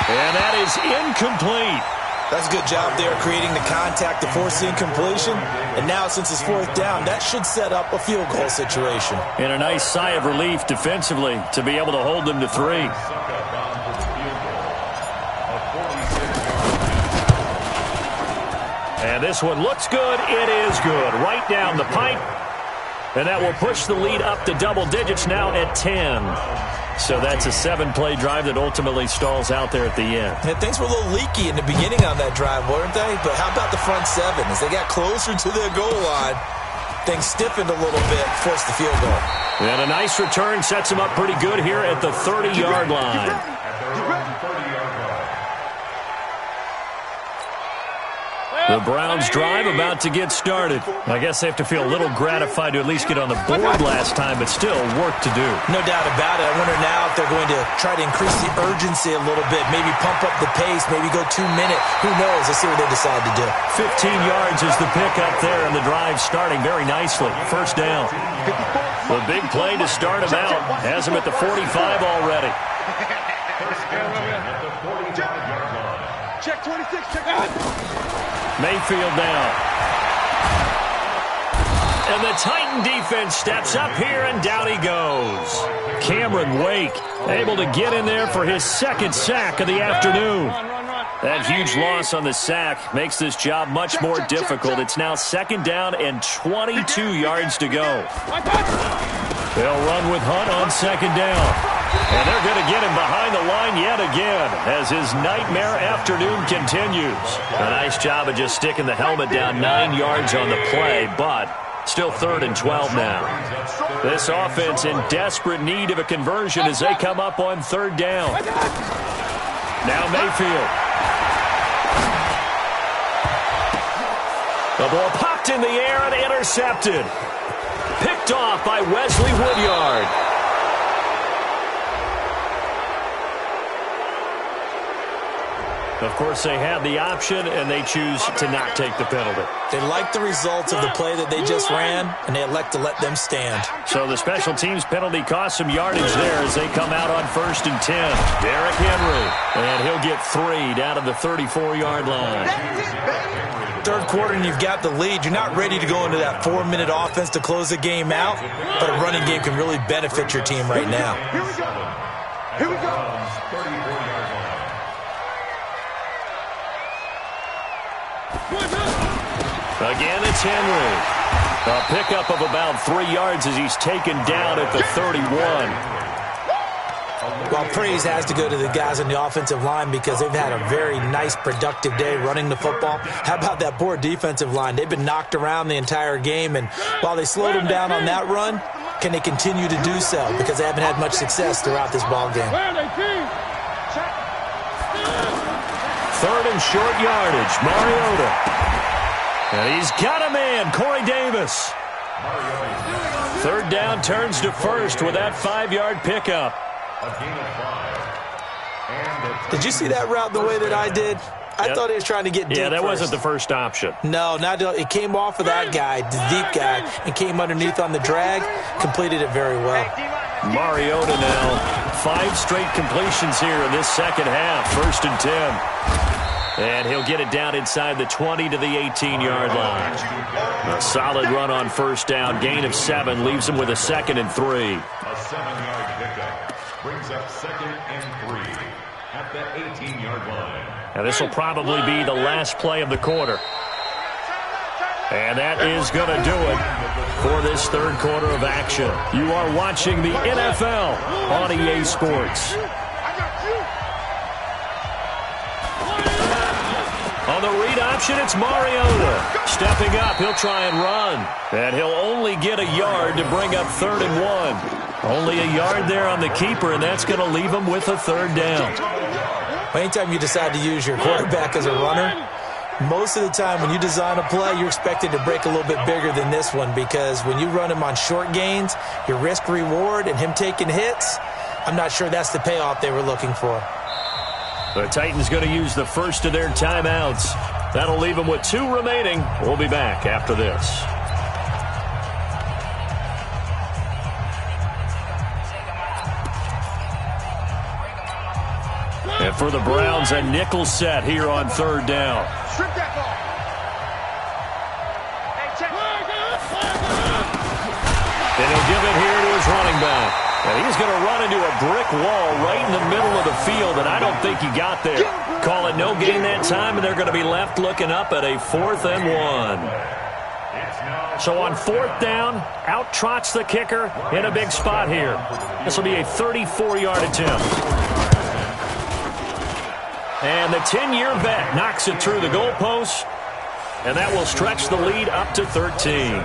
And that is incomplete. That's a good job there creating the contact to force the incompletion. And now since it's 4th down, that should set up a field goal situation. And a nice sigh of relief defensively to be able to hold them to 3. And this one looks good. It is good. Right down the pipe. And that will push the lead up to double digits now at 10. So that's a 7-play drive that ultimately stalls out there at the end. And things were a little leaky in the beginning on that drive, weren't they? But how about the front 7? As they got closer to their goal line, things stiffened a little bit, forced the field goal. And a nice return sets them up pretty good here at the 30-yard line. The Browns drive about to get started. I guess they have to feel a little gratified to at least get on the board last time, but still work to do. No doubt about it. I wonder now if they're going to try to increase the urgency a little bit, maybe pump up the pace, maybe go 2-minute. Who knows? Let's see what they decide to do. 15 yards is the pickup there, and the drive starting very nicely. First down. The big play to start him out. Has him at the 45 already. Check 26, check out. Mayfield down. And the Titan defense steps up here, and down he goes. Cameron Wake able to get in there for his second sack of the afternoon. That huge loss on the sack makes this job much more difficult. It's now 2nd down and 22 yards to go. They'll run with Hunt on 2nd down. And they're going to get him behind the line yet again as his nightmare afternoon continues. A nice job of just sticking the helmet down 9 yards on the play, but still 3rd and 12 now. This offense in desperate need of a conversion as they come up on 3rd down. Now Mayfield. The ball popped in the air and intercepted. Picked off by Wesley Woodyard. Of course, they have the option, and they choose to not take the penalty. They like the results of the play that they just ran, and they elect to let them stand. So the special teams penalty costs some yardage there as they come out on 1st and 10. Derrick Henry, and he'll get 3 down to the 34-yard line. 3rd quarter, and you've got the lead. You're not ready to go into that 4-minute offense to close the game out, but a running game can really benefit your team right now. Here we go. Here we go. Again, it's Henry. A pickup of about 3 yards as he's taken down at the 31. Well, praise has to go to the guys on the offensive line because they've had a very nice, productive day running the football. How about that poor defensive line? They've been knocked around the entire game, and while they slowed them down on that run, can they continue to do so? Because they haven't had much success throughout this ball game. 3rd and short yardage. Mariota. And he's got a man, Corey Davis. 3rd down turns to 1st with that 5-yard pickup. Did you see that route the way that I did? I thought he was trying to get deep. Yeah, that wasn't the first option. No, it came off of that guy, the deep guy, and came underneath on the drag. Completed it very well. Mariota now, 5 straight completions here in this second half. 1st and 10. And he'll get it down inside the 20 to the 18-yard line. A solid run on 1st down. Gain of 7 leaves him with a 2nd and 3. A 7-yard pickup brings up 2nd and 3 at the 18-yard line. Now this will probably be the last play of the quarter. And that is going to do it for this 3rd quarter of action. You are watching the NFL on EA Sports. On the read option, it's Mariota. Stepping up, he'll try and run. And he'll only get a yard to bring up 3rd and 1. Only a yard there on the keeper, and that's going to leave him with a 3rd down. Anytime you decide to use your quarterback as a runner, most of the time when you design a play, you're expected to break a little bit bigger than this one because when you run him on short gains, your risk-reward and him taking hits, I'm not sure that's the payoff they were looking for. The Titans going to use the first of their timeouts. That'll leave them with 2 remaining. We'll be back after this. And for the Browns, a nickel set here on 3rd down. Strip that ball. And he'll give it here to his running back. And he's going to run into a brick wall right in the middle of the field, and I don't think he got there. Call it no gain that time, and they're going to be left looking up at a 4th and 1. So on 4th down, out trots the kicker in a big spot here. This will be a 34-yard attempt. And the 10-year vet knocks it through the goalpost, and that will stretch the lead up to 13.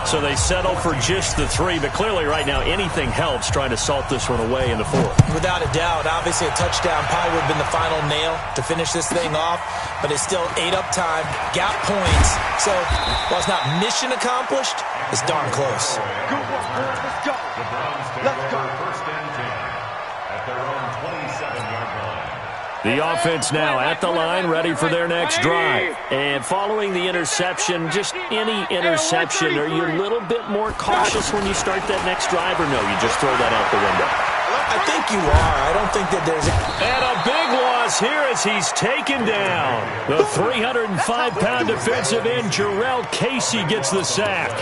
So they settle for just the 3, but clearly right now anything helps trying to salt this one away in the 4th. Without a doubt, obviously a touchdown probably would have been the final nail to finish this thing off, but it's still 8 up time, got points. So while it's not mission accomplished, it's darn close. Good work, boys. Let's go. Let's go. 1st and 10 at their own 27-yard line. The offense now at the line, ready for their next drive. And following the interception, just any interception, are you a little bit more cautious when you start that next drive, or no, you just throw that out the window? I think you are. I don't think that there's And a big loss here as he's taken down. The 305-pound defensive end, Jarrell Casey, gets the sack.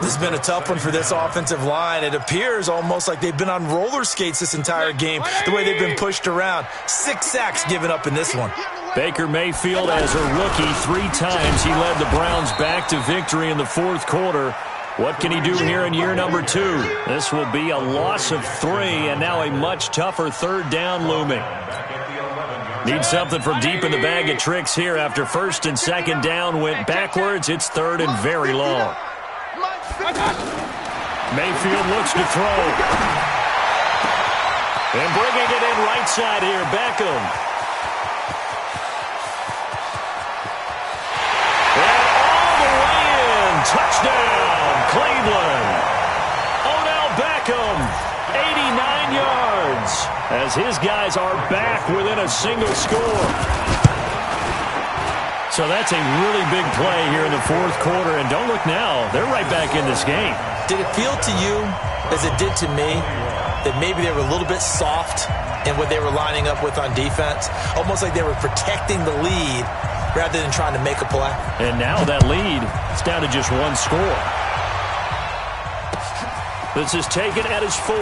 This has been a tough one for this offensive line. It appears almost like they've been on roller skates this entire game, the way they've been pushed around. 6 sacks given up in this one. Baker Mayfield, as a rookie, 3 times he led the Browns back to victory in the fourth quarter. What can he do here in year number 2? This will be a loss of 3, and now a much tougher third down looming. Need something from deep in the bag of tricks here after first and second down went backwards. It's third and very long. Mayfield looks to throw. And bringing it in right side here, Beckham. And all the way in. Touchdown, Cleveland. Odell Beckham, 89 yards. As his guys are back within a single score. So that's a really big play here in the fourth quarter. And don't look now, they're right back in this game. Did it feel to you, as it did to me, that maybe they were a little bit soft in what they were lining up with on defense? Almost like they were protecting the lead rather than trying to make a play. And now that lead is down to just 1 score. This is taken at his 4.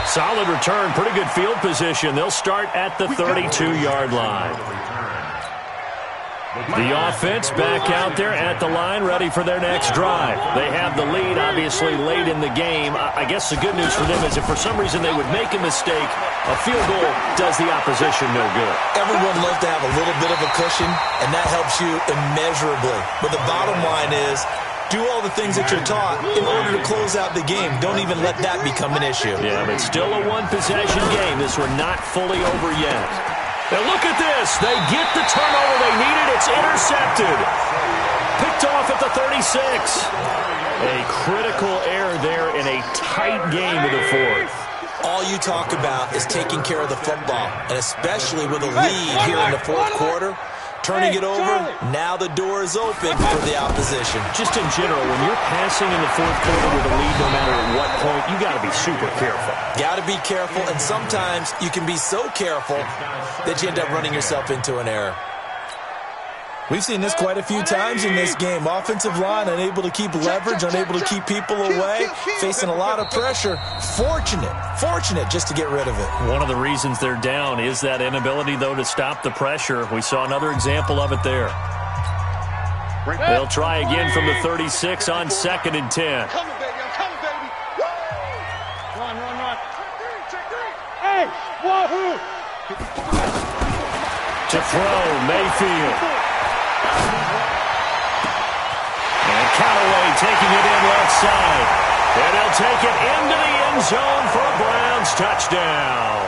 Solid return, pretty good field position. They'll start at the 32-yard line. The offense back out there at the line, ready for their next drive. They have the lead, obviously, late in the game. I guess the good news for them is if for some reason they would make a mistake, a field goal does the opposition no good. Everyone loves to have a little bit of a cushion, and that helps you immeasurably. But the bottom line is, do all the things that you're taught in order to close out the game. Don't even let that become an issue. Yeah, but still a one-possession game. This one not fully over yet. Now look at this. They get the turnover they needed. It's intercepted. Picked off at the 36. A critical error there in a tight game of the fourth. All you talk about is taking care of the football, and especially with a lead here in the fourth quarter. Turning it over, now the door is open for the opposition. Just in general, when you're passing in the fourth quarter with a lead, no matter at what point, you got to be super careful. Got to be careful, and sometimes you can be so careful that you end up running yourself into an error. We've seen this quite a few times in this game. Offensive line unable to keep leverage, unable to keep people away, facing a lot of pressure. Fortunate just to get rid of it. One of the reasons they're down is that inability, though, to stop the pressure. We saw another example of it there. They'll try again from the 36 on 2nd and 10. I'm coming, baby. I'm coming, baby. Run. Hey, wahoo! To throw, Mayfield. And Callaway taking it in left side. And he'll take it into the end zone for a Browns touchdown.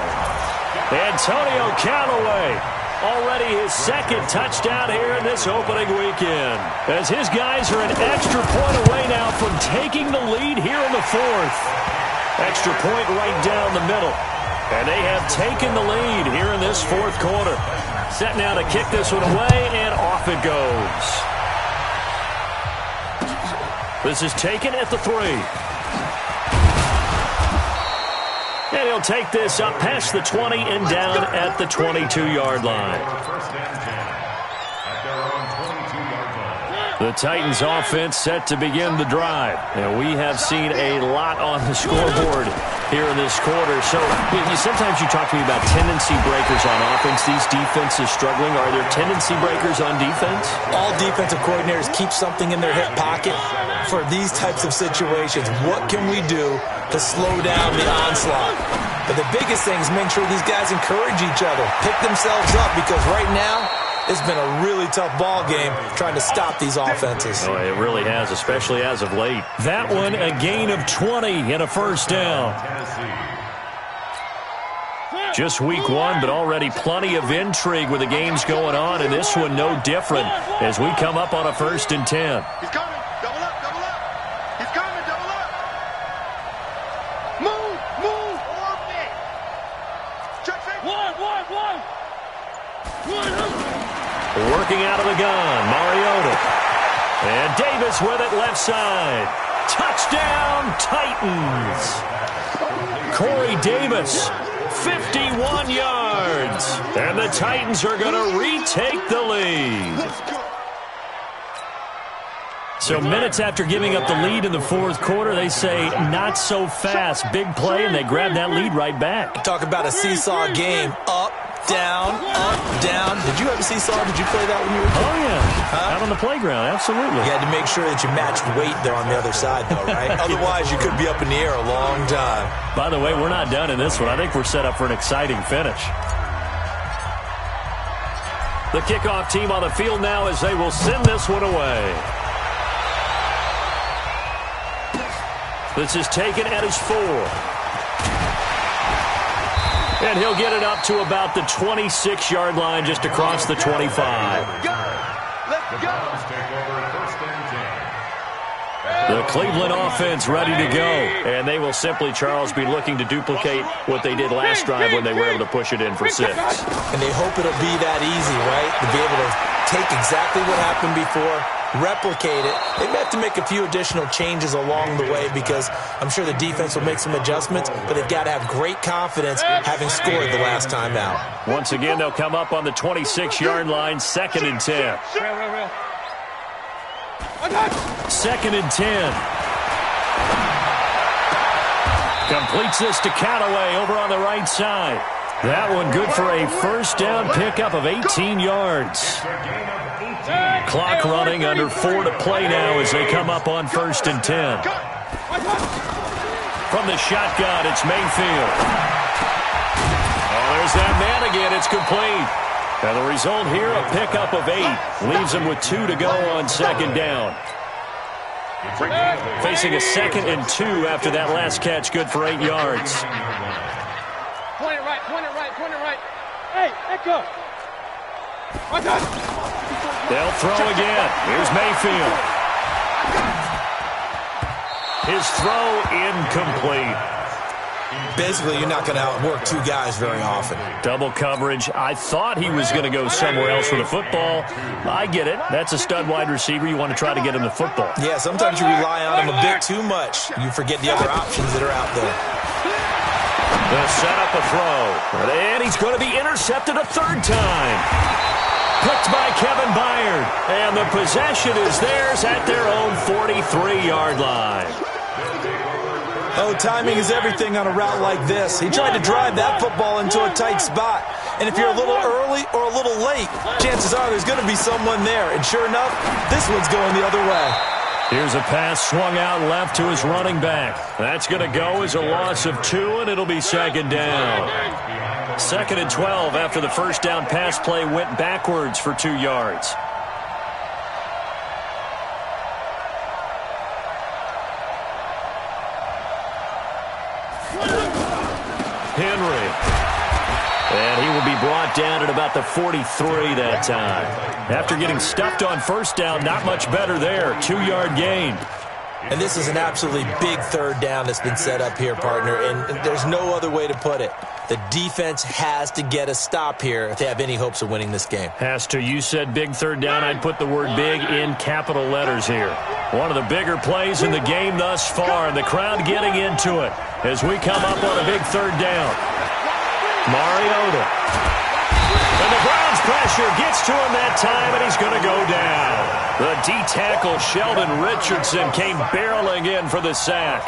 Antonio Callaway, already his 2nd touchdown here in this opening weekend. As his guys are an extra point away now from taking the lead here in the fourth. Extra point right down the middle. And they have taken the lead here in this fourth quarter. Set now to kick this one away, and off it goes. This is taken at the 3. And he'll take this up past the 20 and down at the 22-yard line. The Titans offense set to begin the drive. And we have seen a lot on the scoreboard here in this quarter. So sometimes you talk to me about tendency breakers on offense. These defenses struggling. Are there tendency breakers on defense? All defensive coordinators keep something in their hip pocket for these types of situations. What can we do to slow down the onslaught? But the biggest thing is make sure these guys encourage each other, pick themselves up, because right now it's been a really tough ball game trying to stop these offenses. Oh, it really has, especially as of late. That one, a gain of 20 and a first down. Just week 1, but already plenty of intrigue with the games going on, and this one no different as we come up on a 1st and 10. He's coming. Double up. He's coming. Double up. Move. Check. One. Working out of the gun, Mariota. And Davis with it left side. Touchdown, Titans. Corey Davis, 51 yards. And the Titans are going to retake the lead. So minutes after giving up the lead in the fourth quarter, they say not so fast. Big play, and they grab that lead right back. Talk about a seesaw game. Up, down, up, down. Did you have a seesaw? Did you play that when you were a kid? Oh, yeah. Out on the playground, absolutely. You had to make sure that you matched weight there on the other side, though, right? Otherwise, you could be up in the air a long time. By the way, we're not done in this one. I think we're set up for an exciting finish. The kickoff team on the field now as they will send this one away. This is taken at his 4. And he'll get it up to about the 26-yard line, just across the 25. Let's go. The Cleveland offense ready to go. And they will simply, Charles, be looking to duplicate what they did last drive when they were able to push it in for 6. And they hope it'll be that easy, right? To be able to take exactly what happened before, replicate it. They may have to make a few additional changes along the way because I'm sure the defense will make some adjustments, but they've got to have great confidence having scored the last time out. Once again, they'll come up on the 26-yard line, 2nd and 10. 2nd and 10. Completes this to Callaway over on the right side. That one good for a first down pickup of 18 yards. Clock running, under 4 to play now as they come up on 1st and 10. From the shotgun, it's Mayfield. Oh, there's that man again. It's complete. And the result here, a pickup of 8. Leaves him with 2 to go on 2nd down. Facing a 2nd and 2 after that last catch, good for 8 yards. Point it right, point it right, point it right. Hey, Echo. They'll throw again. Here's Mayfield. His throw incomplete. Basically, you're not going to outwork 2 guys very often. Double coverage. I thought he was going to go somewhere else with the football. I get it. That's a stud wide receiver. You want to try to get him the football. Yeah, sometimes you rely on him a bit too much. You forget the other options that are out there. They'll set up a throw. And he's going to be intercepted a 3rd time. Picked by Kevin Byard. And the possession is theirs at their own 43-yard line. Oh, timing is everything on a route like this. He tried to drive that football into a tight spot. And if you're a little early or a little late, chances are there's going to be someone there. And sure enough, this one's going the other way. Here's a pass swung out left to his running back. That's going to go as a loss of 2, and it'll be 2nd down. 2nd and 12 after the first down pass play went backwards for 2 yards. Henry. And he will be brought down at about the 43 that time. After getting stuffed on first down, not much better there. 2-yard gain. And this is an absolutely big 3rd down that's been set up here, partner, and there's no other way to put it. The defense has to get a stop here if they have any hopes of winning this game. Has to. You said big 3rd down. I'd put the word big in capital letters here. One of the bigger plays in the game thus far, and the crowd getting into it as we come up on a big 3rd down. Mariota. And the Browns pressure gets to him that time, and he's going to go down. The D-tackle Sheldon Richardson came barreling in for the sack.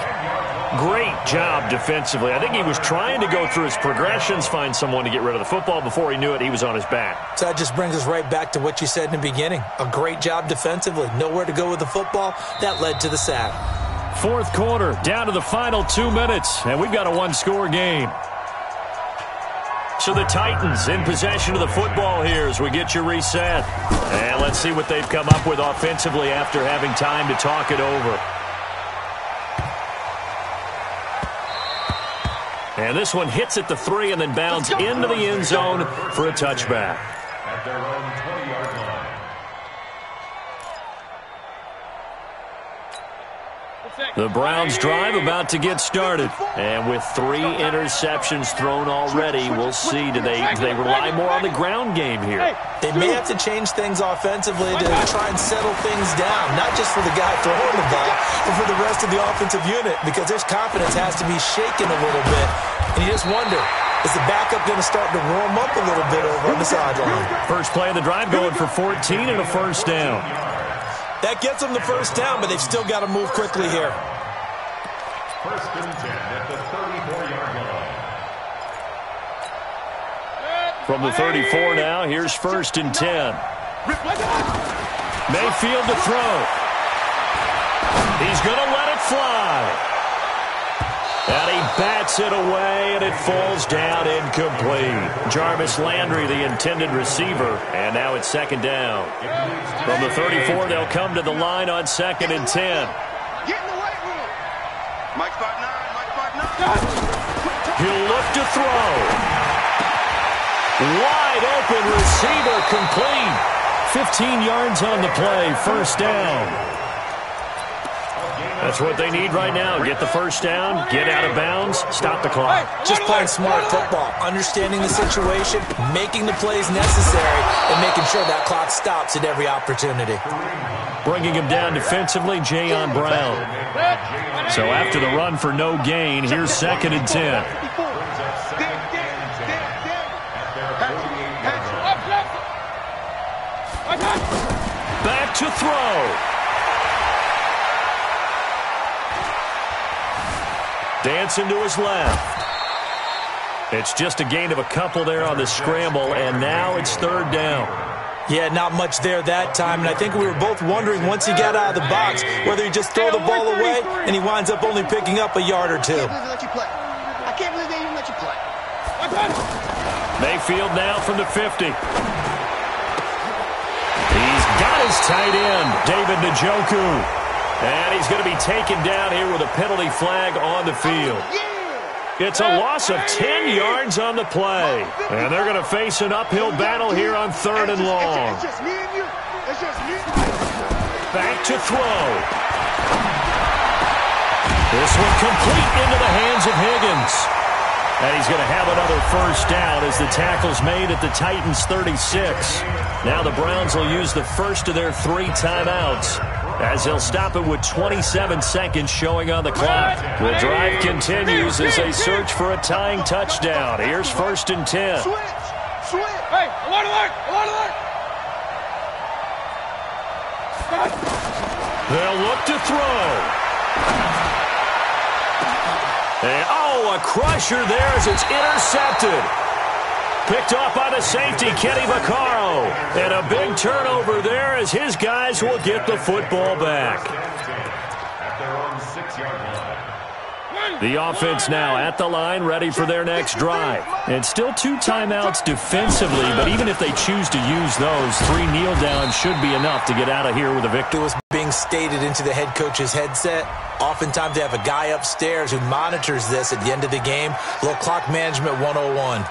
Great job defensively. I think he was trying to go through his progressions, find someone to get rid of the football. Before he knew it, he was on his back. So that just brings us right back to what you said in the beginning. A great job defensively. Nowhere to go with the football. That led to the sack. 4th quarter, down to the final 2 minutes, and we've got a 1-score game. So the Titans in possession of the football here as we get you reset. And let's see what they've come up with offensively after having time to talk it over. And this one hits at the 3 and then bounds into the end zone for a touchback. At their own 20-yard line. The Browns drive about to get started. And with 3 interceptions thrown already, we'll see. Do they rely more on the ground game here? They may have to change things offensively to try and settle things down, not just for the guy throwing the ball, but for the rest of the offensive unit, because their confidence has to be shaken a little bit. And you just wonder, is the backup going to start to warm up a little bit over on the sideline? First play of the drive going for 14 and a first down. That gets them the first down, but they've still got to move quickly here. First and 10 at the 34-yard line. From the 34 now, here's first and 10. Mayfield to throw. He's going to let it fly. And he bats it away, and it falls down incomplete. Jarvis Landry, the intended receiver, and now it's second down. From the 34, they'll come to the line on second and 10. Get in the weight room. Mike 5'9", Mike 5'9". He'll look to throw. Wide open receiver complete. 15 yards on the play, first down. That's what they need right now. Get the first down, get out of bounds, stop the clock. Just playing smart football, understanding the situation, making the plays necessary, and making sure that clock stops at every opportunity. Bringing him down defensively, Jayon Brown. So after the run for no gain, here's second and 10. Back to throw. Dancing to his left. It's just a gain of a couple there on the scramble, and now it's third down. Yeah, not much there that time, and I think we were both wondering once he got out of the box whether he just throw the ball away, and he winds up only picking up a yard or two. I can't believe they even let you play. Mayfield now from the 50. He's got his tight end, David Njoku. And he's going to be taken down here with a penalty flag on the field. It's a loss of 10 yards on the play. And they're going to face an uphill battle here on third and long. Back to throw. This one complete into the hands of Higgins. And he's going to have another first down as the tackle's made at the Titans' 36. Now the Browns will use the first of their 3 timeouts, as they'll stop it with 27 seconds showing on the clock. The drive continues as they search for a tying touchdown. Here's first and 10. Switch. Hey, alert. They'll look to throw. And, a crusher there as it's intercepted. Picked off by the safety, Kenny Vaccaro. And a big turnover there as his guys will get the football back. At their own 6-yard line. The offense now at the line, ready for their next drive. And still 2 timeouts defensively, but even if they choose to use those, 3 kneel downs should be enough to get out of here with a victory. It was being stated into the head coach's headset. Oftentimes they have a guy upstairs who monitors this at the end of the game. A little clock management 101.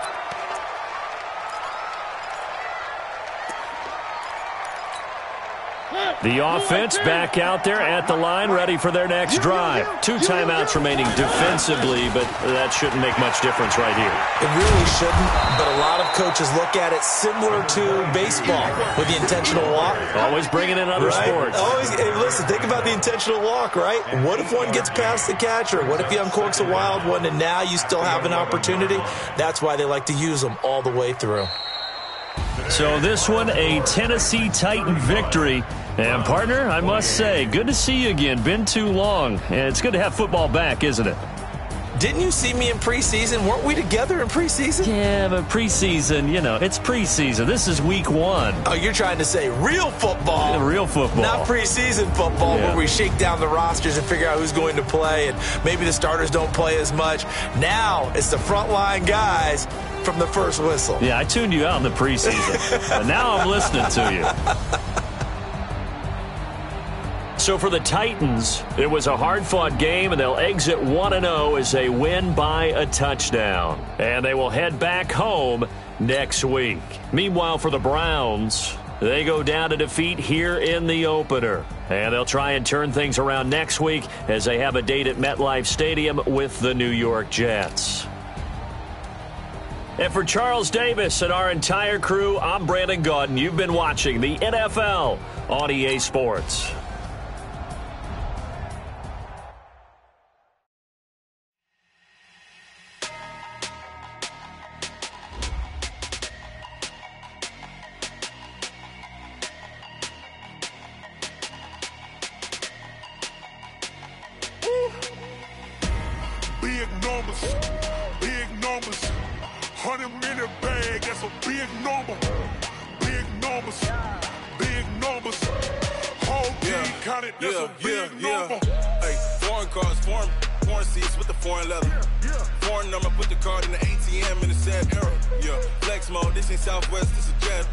The offense back out there at the line, ready for their next drive. 2 timeouts remaining defensively, but that shouldn't make much difference right here. It really shouldn't, but a lot of coaches look at it similar to baseball with the intentional walk. Always bringing in other sports. Hey, listen, think about the intentional walk, right? What if one gets past the catcher? What if he uncorks a wild one and now you still have an opportunity? That's why they like to use them all the way through. So this one, a Tennessee Titan victory. And, partner, I must say, good to see you again. Been too long. And it's good to have football back, isn't it? Didn't you see me in preseason? Weren't we together in preseason? Yeah, but preseason, it's preseason. This is week 1. Oh, you're trying to say real football. Yeah, real football. Not preseason football where we shake down the rosters and figure out who's going to play, and maybe the starters don't play as much. Now it's the frontline guys from the first whistle. Yeah, I tuned you out in the preseason. But now I'm listening to you. So for the Titans, it was a hard-fought game, and they'll exit 1-0 as they win by a touchdown. And they will head back home next week. Meanwhile, for the Browns, they go down to defeat here in the opener. And they'll try and turn things around next week as they have a date at MetLife Stadium with the New York Jets. And for Charles Davis and our entire crew, I'm Brandon Gaudin. You've been watching the NFL on EA Sports. numbers, big numbers. 100-minute bag, that's a big number. Big numbers, big numbers. Whole team counted, that's a big number. Hey, foreign cars, foreign seats with the foreign leather. Foreign number, put the card in the ATM in the sad era. Yeah, flex mode, this ain't Southwest, this is jet.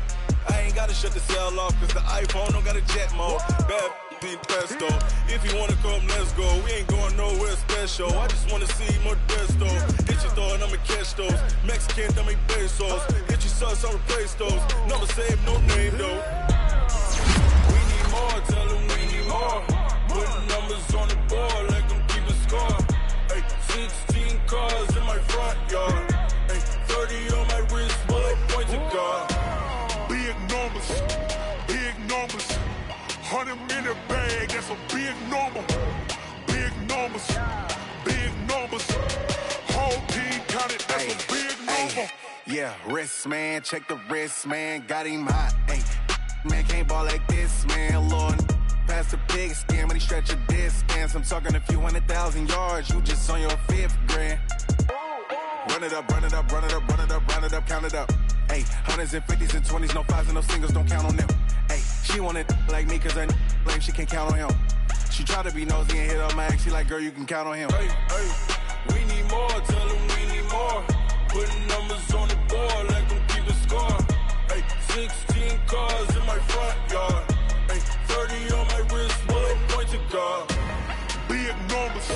I ain't gotta shut the cell off, cause the iPhone don't got a jet mode. Bad beat pesto. If you wanna come, let's go. We ain't going nowhere special. I just wanna see more desto. Hit your throw and I'ma catch those. Mexican, dummy pesos. Hit your sauce, I'll replace those. Number save, no name though. We need more, tell them we need more. Putting numbers on the board, like them keep a score. Hey, 16 cars in my front yard. Hey, 30 on my wrist, bullet point to God. Big numbers, big numbers. 100-minute bag, that's a big number. Big numbers, big numbers. Whole team counted, that's a big number. Yeah, wrist man, check the wrist man, got him hot. Ay, man can't ball like this, man. Lord, past the big skin when he stretch a distance. I'm talking a few 100,000 yards, you just on your 5th grand. Run it up, run it up, run it up, run it up, run it up, count it up. Ay, 100s and 50s and 20s, no 5s and no singles, don't count on them. Ay, she wanted like me cause her lame, she can't count on him. She tried to be nosy and hit up my ex, she like, girl, you can count on him. Hey, we need more, tell them we need more. Putting numbers on the board, like them keep a score. Hey, 16 cars in my front yard. Hey, 30 on my wrist, bullet point to God. Big numbers,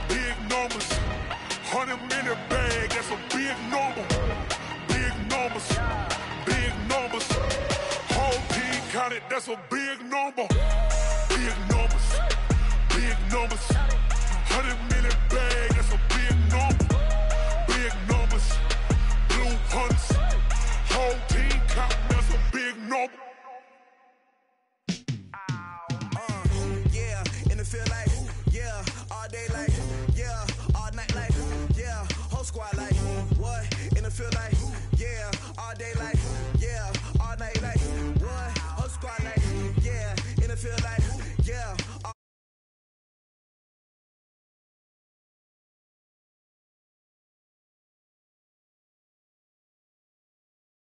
big numbers. 100-minute bag, that's a big number. Big numbers, big numbers. Whole team counted, that's a big number. Big numbers, big numbers. 100-minute bag, that's a big number. Big numbers, blue hunts. Whole team counting, that's a big number. Yeah, and it feel like